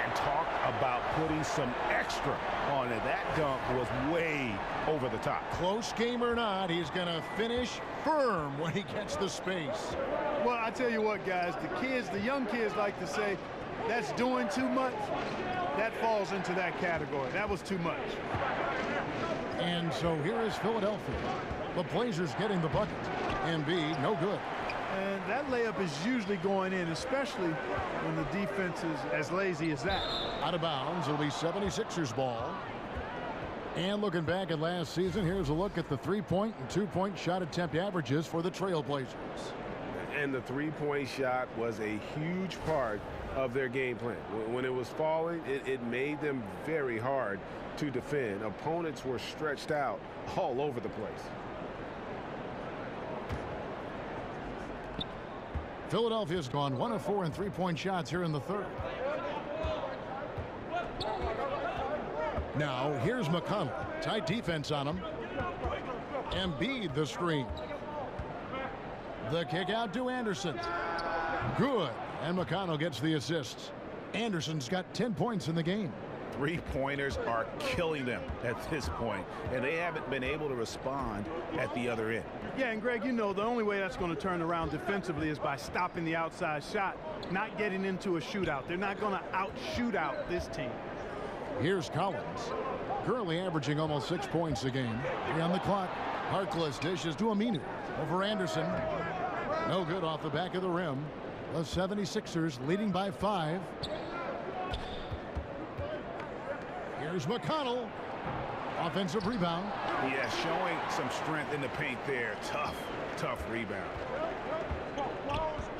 And talk about putting some extra on it. That dunk was way over the top. Close game or not, he's going to finish firm when he gets the space. Well, I tell you what, guys, the young kids like to say, that's doing too much. That falls into that category. That was too much. And so here is Philadelphia. The Blazers getting the bucket. Embiid, no good. And that layup is usually going in, especially when the defense is as lazy as that. Out of bounds, it'll be 76ers ball. And looking back at last season, here's a look at the 3-point and 2-point shot attempt averages for the Trailblazers. And the 3-point shot was a huge part of their game plan. When it was falling, it made them very hard to defend. Opponents were stretched out all over the place. Philadelphia's gone 1 of 4 in 3-point shots here in the 3rd. Now, here's McConnell. Tight defense on him. Embiid the screen. The kick out to Anderson. Good. And McConnell gets the assists. Anderson's got 10 points in the game. Three-pointers are killing them at this point, and they haven't been able to respond at the other end. Yeah, and Greg, you know the only way that's going to turn around defensively is by stopping the outside shot, not getting into a shootout. They're not going to out-shoot out this team. Here's Collins, currently averaging almost 6 points a game. 3 on the clock. Harkless dishes to Aminu. Over Anderson. No good off the back of the rim. The 76ers leading by 5. Here's McConnell. Offensive rebound. Yeah, showing some strength in the paint there. Tough rebound.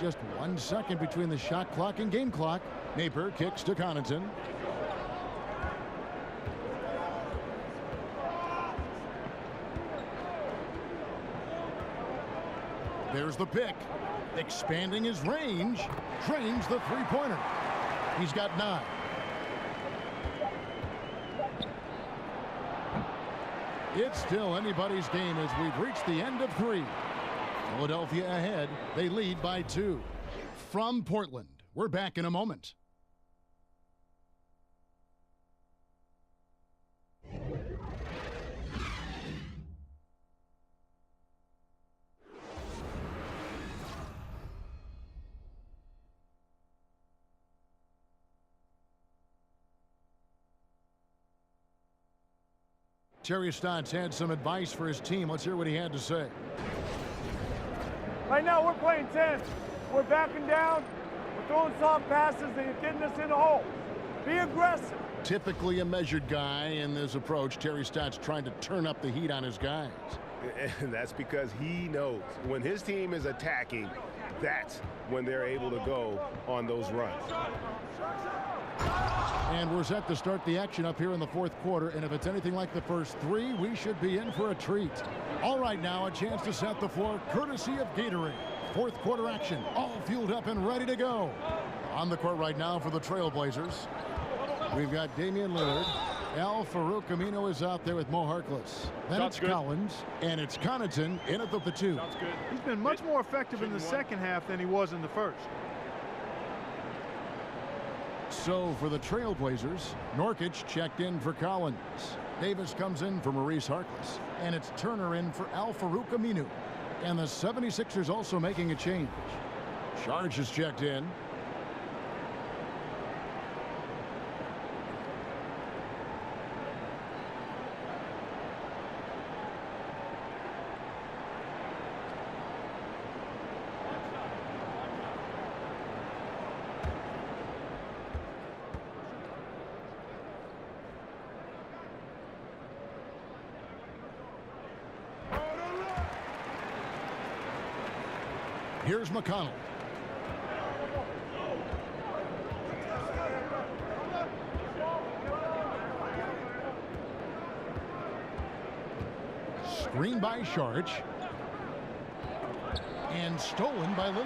Just 1 second between the shot clock and game clock. Napier kicks to Connaughton. There's the pick. Expanding his range. Drains the three-pointer. He's got 9. It's still anybody's game as we've reached the end of 3. Philadelphia ahead. They lead by 2. From Portland, we're back in a moment. Terry Stotts had some advice for his team. Let's hear what he had to say. Right now, we're playing 10. We're backing down. We're throwing soft passes that are getting us in the hole. Be aggressive. Typically a measured guy in this approach. Terry Stotts trying to turn up the heat on his guys. And that's because he knows when his team is attacking, that's when they're able to go on those runs. And we're set to start the action up here in the 4th quarter. And if it's anything like the first 3, we should be in for a treat. All right, now a chance to set the floor courtesy of Gatorade. 4th quarter action, all fueled up and ready to go. On the court right now for the Trailblazers, we've got Damian Lillard. Al-Farouq Aminu is out there with Mo Harkless. Then it's Collins, and it's Connaughton in at the 2. Sounds good. He's been much more effective in the second half than he was in the first. So for the Trailblazers, Nurkic checked in for Collins. Davis comes in for Maurice Harkless. And it's Turner in for Al-Farouq Aminu. And the 76ers also making a change. Sharge is checked in. Here's McConnell. Screen by Sharge. And stolen by Lillard.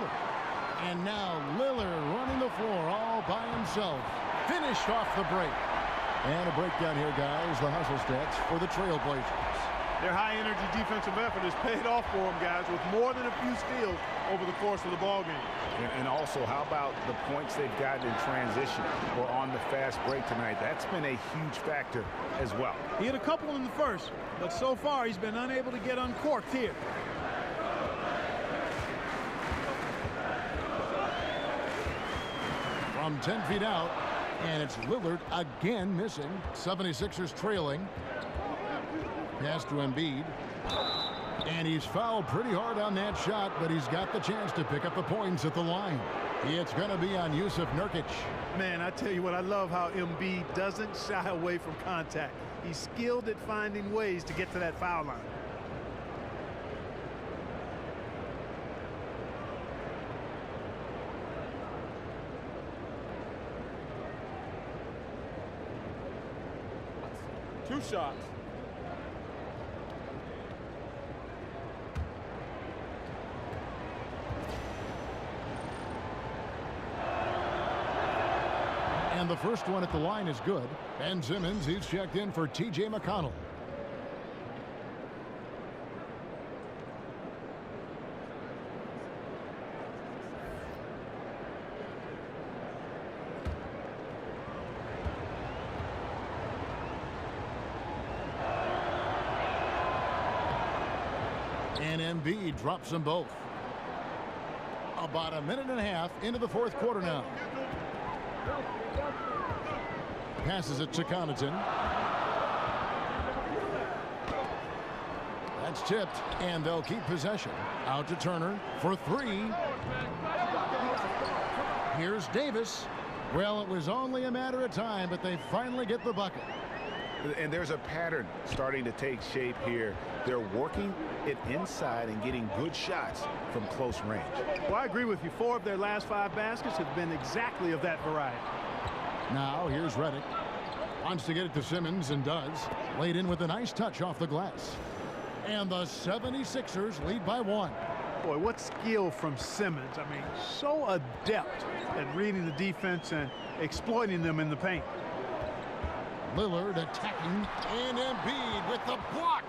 And now Lillard running the floor all by himself. Finished off the break. And a breakdown here, guys. The hustle stats for the Trailblazers. Their high-energy defensive effort has paid off for them, guys, with more than a few steals over the course of the ballgame. And also, how about the points they've gotten in transition or on the fast break tonight? That's been a huge factor as well. He had a couple in the first, but so far he's been unable to get uncorked here. From 10 feet out, and it's Lillard again missing. 76ers trailing. Pass to Embiid. And he's fouled pretty hard on that shot, but he's got the chance to pick up the points at the line. It's going to be on Yusuf Nurkic. Man, I tell you what, I love how Embiid doesn't shy away from contact. He's skilled at finding ways to get to that foul line. Two shots. And the first one at the line is good. Ben Simmons, he's checked in for T.J. McConnell. And Embiid drops them both. About a minute and a half into the fourth quarter now. Passes it to Connaughton. That's tipped, and they'll keep possession. Out to Turner for three. Here's Davis. Well, it was only a matter of time, but they finally get the bucket. And there's a pattern starting to take shape here. They're working it inside and getting good shots from close range. Well, I agree with you. 4 of their last 5 baskets have been exactly of that variety. Now, here's Redick. Wants to get it to Simmons and does. Laid in with a nice touch off the glass. And the 76ers lead by 1. Boy, what skill from Simmons. I mean, so adept at reading the defense and exploiting them in the paint. Lillard attacking, and Embiid with the block.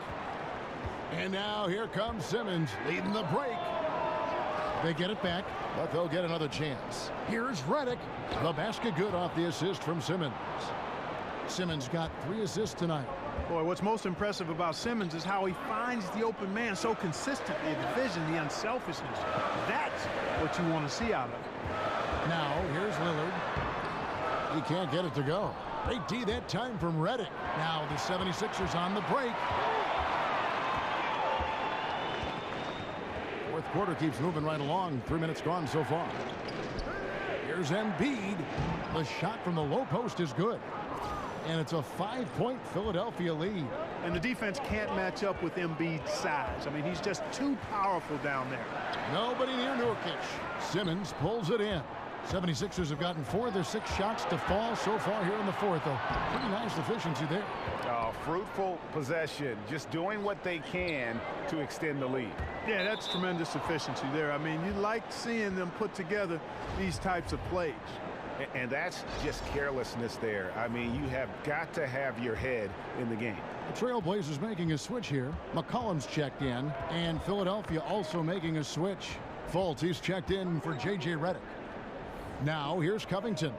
And now here comes Simmons leading the break. They get it back, but they'll get another chance. Here's Redick. The basket good off the assist from Simmons. Simmons got 3 assists tonight. Boy, what's most impressive about Simmons is how he finds the open man so consistently, the vision, the unselfishness. That's what you want to see out of him. Now, here's Lillard. He can't get it to go. Great D that time from Redick. Now the 76ers on the break. Fourth quarter keeps moving right along. 3 minutes gone so far. Here's Embiid. The shot from the low post is good. And it's a 5-point Philadelphia lead. And the defense can't match up with Embiid's size. I mean, he's just too powerful down there. Nobody near Nurkic. Simmons pulls it in. 76ers have gotten 4 of their 6 shots to fall so far here in the fourth, though. Pretty nice efficiency there. Fruitful possession, just doing what they can to extend the lead. Yeah, that's tremendous efficiency there. I mean, you like seeing them put together these types of plays. And that's just carelessness there. I mean, you have got to have your head in the game. The Trailblazers making a switch here. McCollum's checked in, and Philadelphia also making a switch. Fultz, he's checked in for J.J. Redick. Now, here's Covington.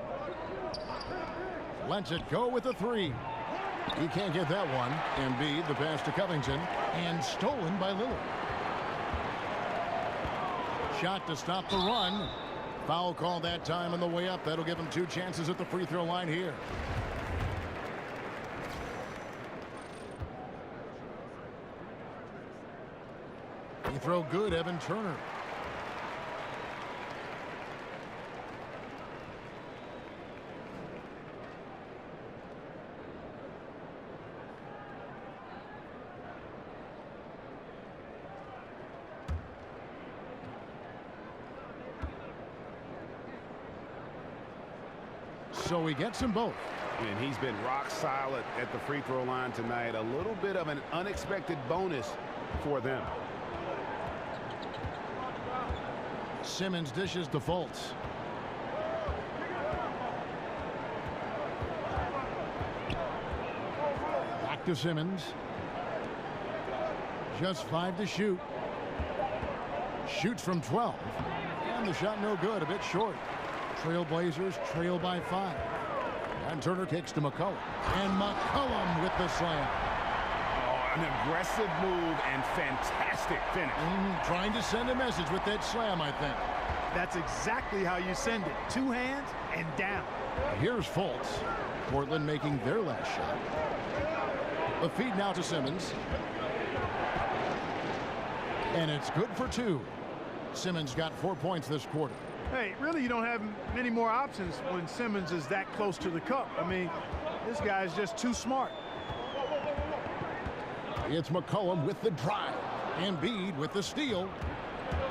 Lets it go with a 3. He can't get that one. Embiid, the pass to Covington, and stolen by Lillard. Shot to stop the run. Foul call that time on the way up. That'll give him 2 chances at the free throw line here. Free throw good, Evan Turner. So he gets them both. And he's been rock solid at the free throw line tonight. A little bit of an unexpected bonus for them. Simmons dishes to Fultz. Back to Simmons. Just 5 to shoot. Shoots from 12. And the shot no good, a bit short. Trailblazers trail by 5. And Turner kicks to McCollum. And McCollum with the slam. Oh, an aggressive move and fantastic finish. Trying to send a message with that slam, I think. That's exactly how you send it. 2 hands and down. Here's Fultz. Portland making their last shot. The feed now to Simmons. And it's good for 2. Simmons got 4 points this quarter. Hey, really, you don't have many more options when Simmons is that close to the cup. I mean, this guy's just too smart. It's McCollum with the drive. Embiid with the steal.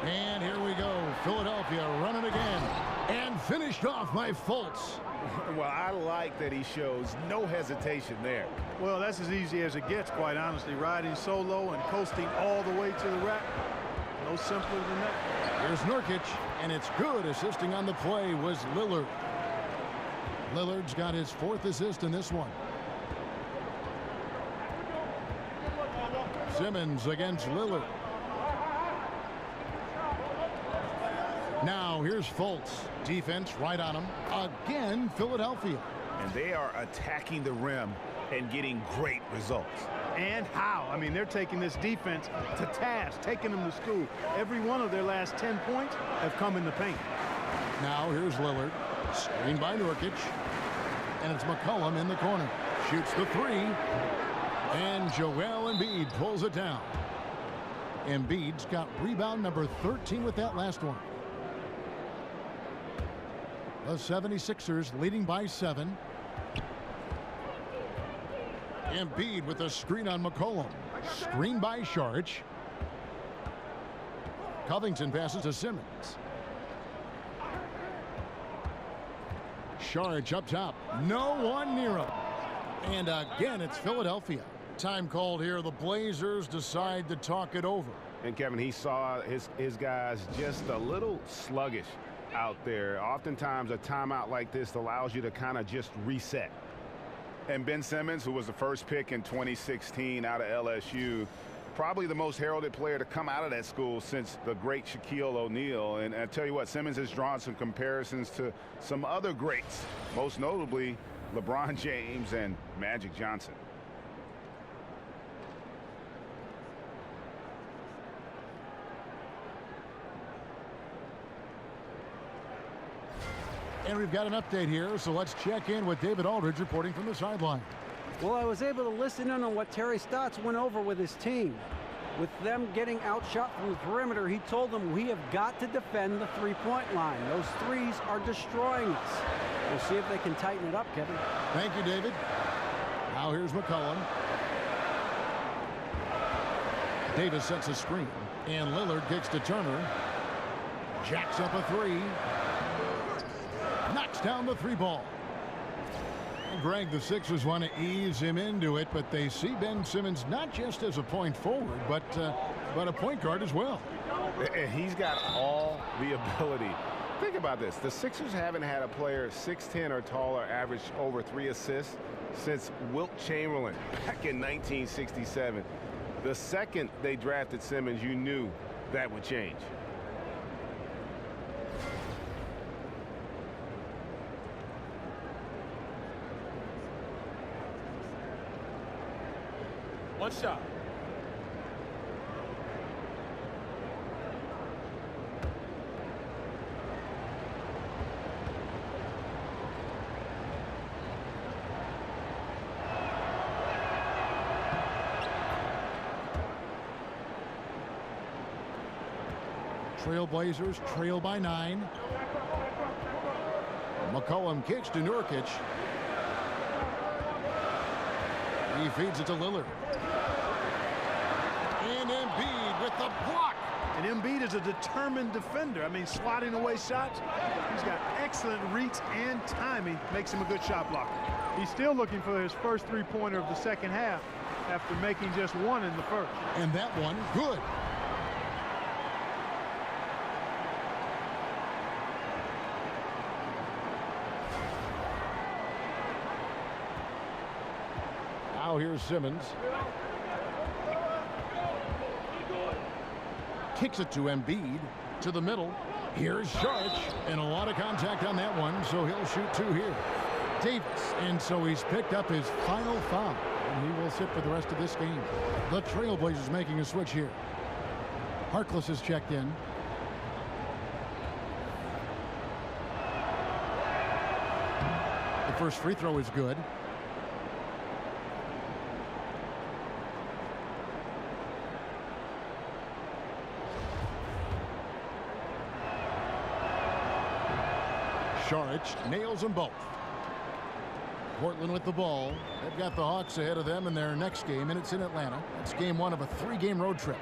And here we go. Philadelphia running again. And finished off by Fultz. Well, I like that he shows no hesitation there. Well, that's as easy as it gets, quite honestly. Riding solo and coasting all the way to the rack. No simpler than that. Here's Nurkic, and it's good. Assisting on the play was Lillard. Lillard's got his 4th assist in this one. Simmons against Lillard. Now here's Fultz. Defense right on him. Again, Philadelphia. and they are attacking the rim and getting great results. And how? I mean, they're taking this defense to task, taking them to school. Every one of their last 10 points have come in the paint. Now here's Lillard, screened by Nurkic, and it's McCollum in the corner. Shoots the three, and Joel Embiid pulls it down. Embiid's got rebound number 13 with that last one. The 76ers leading by 7. Embiid with a screen on McCollum. Screen by Saric. Covington passes to Simmons. Saric up top. No one near him. And again, it's Philadelphia. Time called here. The Blazers decide to talk it over. And Kevin, he saw his guys just a little sluggish out there. Oftentimes a timeout like this allows you to kind of just reset. And Ben Simmons, who was the first pick in 2016 out of LSU, probably the most heralded player to come out of that school since the great Shaquille O'Neal. And I tell you what, Simmons has drawn some comparisons to some other greats, most notably LeBron James and Magic Johnson. And we've got an update here, so let's check in with David Aldridge reporting from the sideline. Well, I was able to listen in on what Terry Stotts went over with his team. With them getting outshot from the perimeter, he told them we have got to defend the three-point line. Those threes are destroying us. We'll see if they can tighten it up, Kevin. Thank you, David. Now here's McCollum. Davis sets a screen, and Lillard kicks to Turner. Jacks up a three. Knocks down the three ball. Greg, the Sixers want to ease him into it, but they see Ben Simmons not just as a point forward, but a point guard as well. And he's got all the ability. Think about this. The Sixers haven't had a player 6'10 or taller average over 3 assists since Wilt Chamberlain back in 1967. The second they drafted Simmons, you knew that would change. One shot. Trailblazers trail by 9. McCollum kicks to Nurkic. He feeds it to Lillard. And Embiid with the block. And Embiid is a determined defender. I mean, swatting away shots. He's got excellent reach and timing. Makes him a good shot blocker. He's still looking for his first three-pointer of the second half after making just one in the first. And that one, good. Now here's Simmons. Kicks it to Embiid, to the middle. Here's Saric, and a lot of contact on that one, so he'll shoot 2 here. Davis, and so he's picked up his final foul, and he will sit for the rest of this game. The Trailblazers making a switch here. Harkless is checked in. The first free throw is good. Saric nails them both. Portland with the ball. They've got the Hawks ahead of them in their next game, and it's in Atlanta. It's game 1 of a 3-game road trip.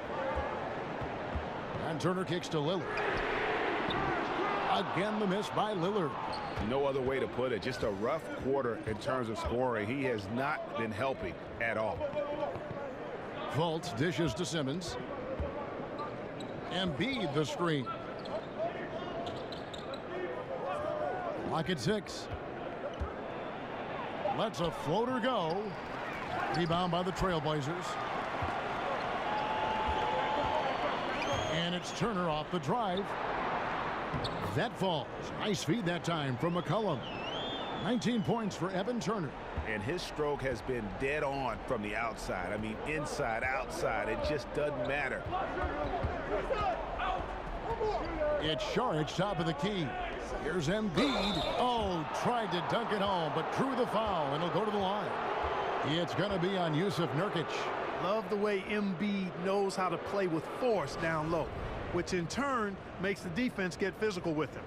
And Turner kicks to Lillard. Again, the miss by Lillard. No other way to put it. Just a rough quarter in terms of scoring. He has not been helping at all. Fultz dishes to Simmons. Embiid the screen. Lock at 6. Lets a floater go. Rebound by the Trailblazers. And it's Turner off the drive. That falls. Nice feed that time from McCollum. 19 points for Evan Turner. And his stroke has been dead on from the outside. I mean, inside, outside, it just doesn't matter. It's Šarić, top of the key. Here's Embiid. Oh, tried to dunk it home, but drew the foul, and he'll go to the line. It's going to be on Jusuf Nurkic. Love the way Embiid knows how to play with force down low, which in turn makes the defense get physical with him.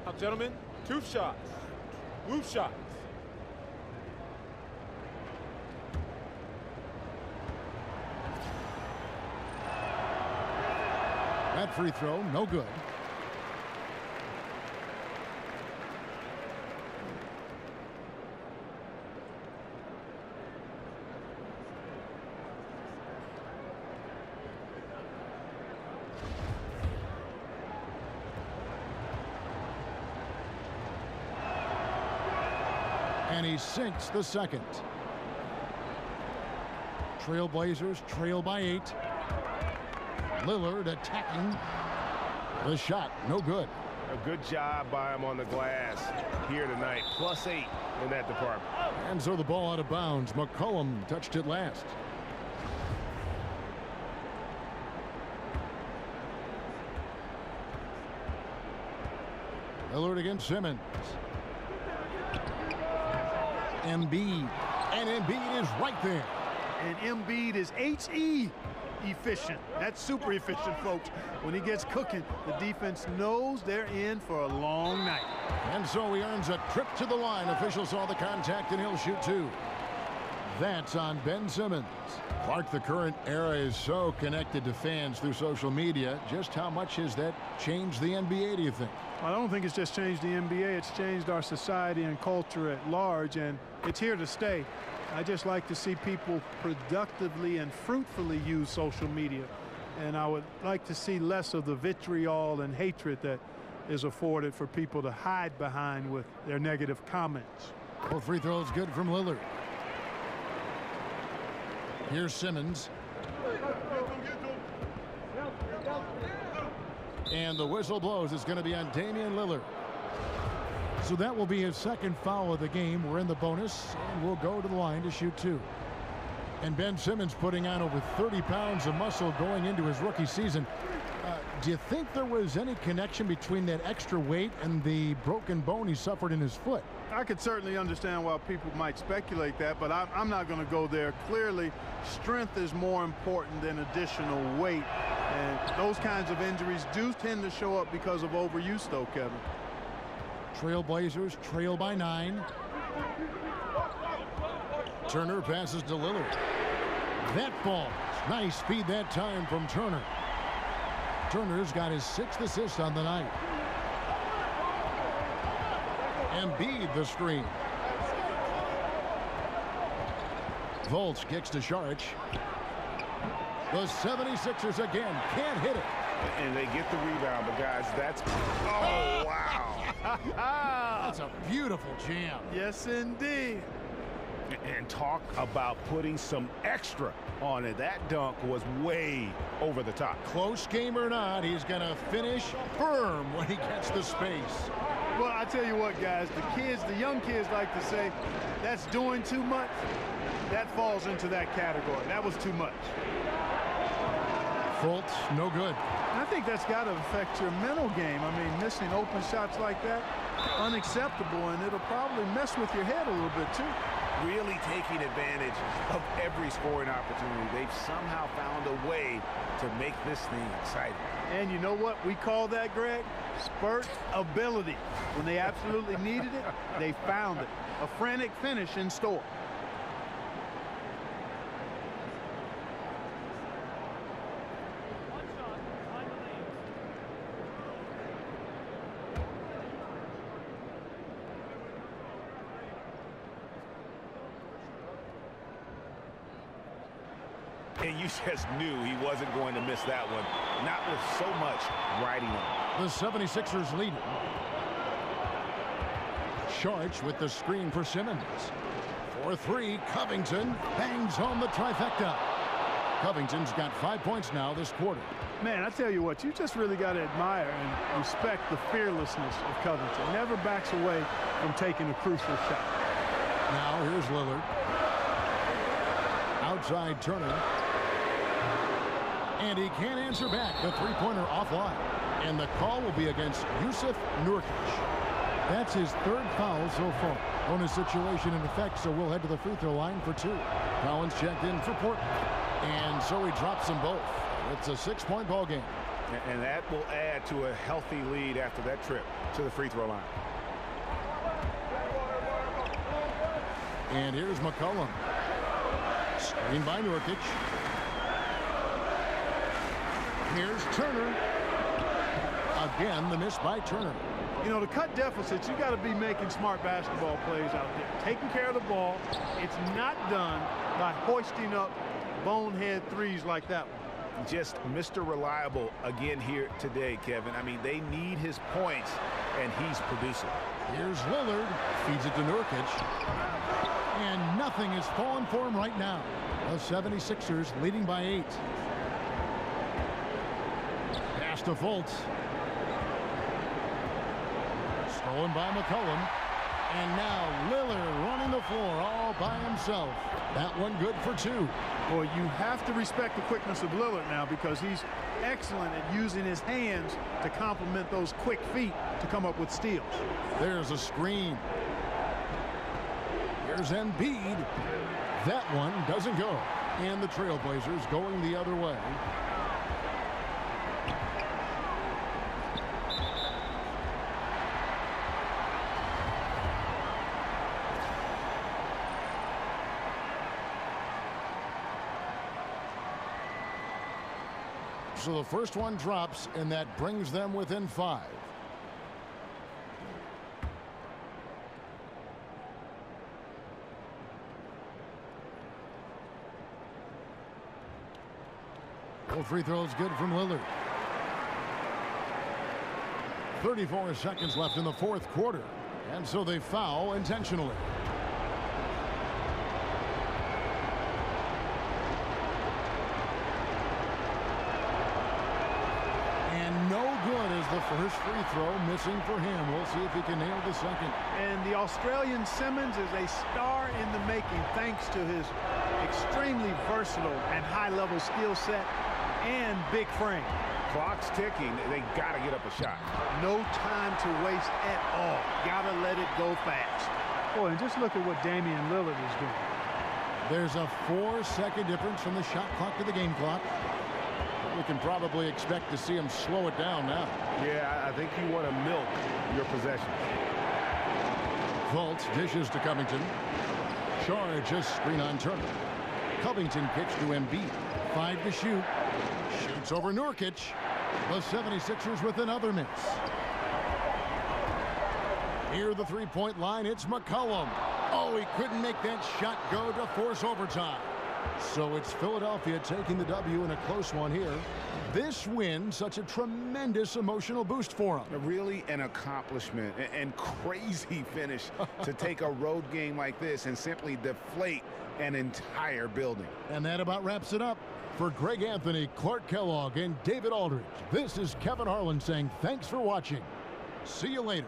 Now, gentlemen, 2 shots. Move shots. That free throw, no good. And he sinks the second. Trailblazers trail by 8. Lillard attacking. The shot, no good. A good job by him on the glass here tonight. +8 in that department. And so the ball out of bounds. McCollum touched it last. Lillard against Simmons. Embiid. And Embiid is right there. And Embiid is H-E efficient. That's super efficient, folks. When he gets cooking, the defense knows they're in for a long night. And so he earns a trip to the line. Officials saw the contact, and he'll shoot 2. That's on Ben Simmons. Clark, the current era is so connected to fans through social media. Just how much has that changed the NBA, do you think? I don't think it's just changed the NBA. It's changed our society and culture at large, and it's here to stay. I just like to see people productively and fruitfully use social media. And I would like to see less of the vitriol and hatred that is afforded for people to hide behind with their negative comments. Both free throws good from Lillard. Here's Simmons. And the whistle blows. It's going to be on Damian Lillard. So that will be his second foul of the game. We're in the bonus, and we'll go to the line to shoot 2. And Ben Simmons putting on over 30 pounds of muscle going into his rookie season. Do you think there was any connection between that extra weight and the broken bone he suffered in his foot? I could certainly understand why people might speculate that, but I'm not going to go there. Clearly, strength is more important than additional weight. And those kinds of injuries do tend to show up because of overuse, though, Kevin. Trailblazers trail by 9. Turner passes to Lillard. That falls. Nice feed that time from Turner. Turner's got his 6th assist on the night. Embiid the screen. Fultz kicks to Šarić. The 76ers again can't hit it. And they get the rebound, but guys, that's... Oh, wow. That's a beautiful jam. Yes, indeed. And talk about putting some extra on it. That dunk was way over the top. Close game or not, he's going to finish firm when he gets the space. Well, I tell you what, guys, the young kids like to say, that's doing too much. That falls into that category. That was too much. Fultz, no good. I think that's got to affect your mental game. I mean, missing open shots like that, unacceptable, and it'll probably mess with your head a little bit, too. Really taking advantage of every scoring opportunity. They've somehow found a way to make this thing exciting. And you know what we call that, Greg? Spurt ability. When they absolutely needed it, they found it. A frantic finish in store. And you just knew he wasn't going to miss that one. Not with so much riding on. The 76ers lead it. Šarić with the screen for Simmons. For three, Covington bangs home the trifecta. Covington's got 5 points now this quarter. Man, I tell you what, you just really got to admire and respect the fearlessness of Covington. Never backs away from taking a crucial shot. Now here's Lillard. Outside Turner. And he can't answer back. The three-pointer offline. And the call will be against Yusuf Nurkic. That's his third foul so far. Bonus situation in effect, so we'll head to the free throw line for two. Collins checked in for Portland. And so he drops them both. It's a 6-point ball game. And that will add to a healthy lead after that trip to the free throw line. And here's McCollum. Screen by Nurkic. Here's Turner. Again, the miss by Turner. You know, to cut deficits, you got to be making smart basketball plays out there. Taking care of the ball. It's not done by hoisting up bonehead threes like that one. Just Mr. Reliable again here today, Kevin. I mean, they need his points, and he's producing. Here's Lillard. Feeds it to Nurkic. And nothing is falling for him right now. The 76ers leading by 8. Pass to Fultz. Stolen by McCollum. And now Lillard running the floor all by himself. That one good for 2. Boy, you have to respect the quickness of Lillard now because he's excellent at using his hands to complement those quick feet to come up with steals. There's a screen. Here's Embiid. That one doesn't go. And the Trailblazers going the other way. So the first one drops, and that brings them within 5. Both free throws good from Lillard. 34 seconds left in the fourth quarter, and so they foul intentionally. The first free throw missing for him. We'll see if he can nail the second. And the Australian Simmons is a star in the making thanks to his extremely versatile and high-level skill set and big frame. Clock's ticking. They got to get up a shot. No time to waste at all. Got to let it go fast. Boy, and just look at what Damian Lillard is doing. There's a 4-second difference from the shot clock to the game clock. We can probably expect to see him slow it down now. Yeah, I think you want to milk your possession. Fultz dishes to Covington. Charge a screen on Turner. Covington kicks to Embiid. 5 to shoot. Shoots over Nurkic. The 76ers with another miss. Near the three-point line, it's McCollum. Oh, he couldn't make that shot go to force overtime. So it's Philadelphia taking the W in a close one here. This win, such a tremendous emotional boost for them. Really an accomplishment and crazy finish to take a road game like this and simply deflate an entire building. And that about wraps it up. For Greg Anthony, Clark Kellogg, and David Aldridge, this is Kevin Harlan saying thanks for watching. See you later.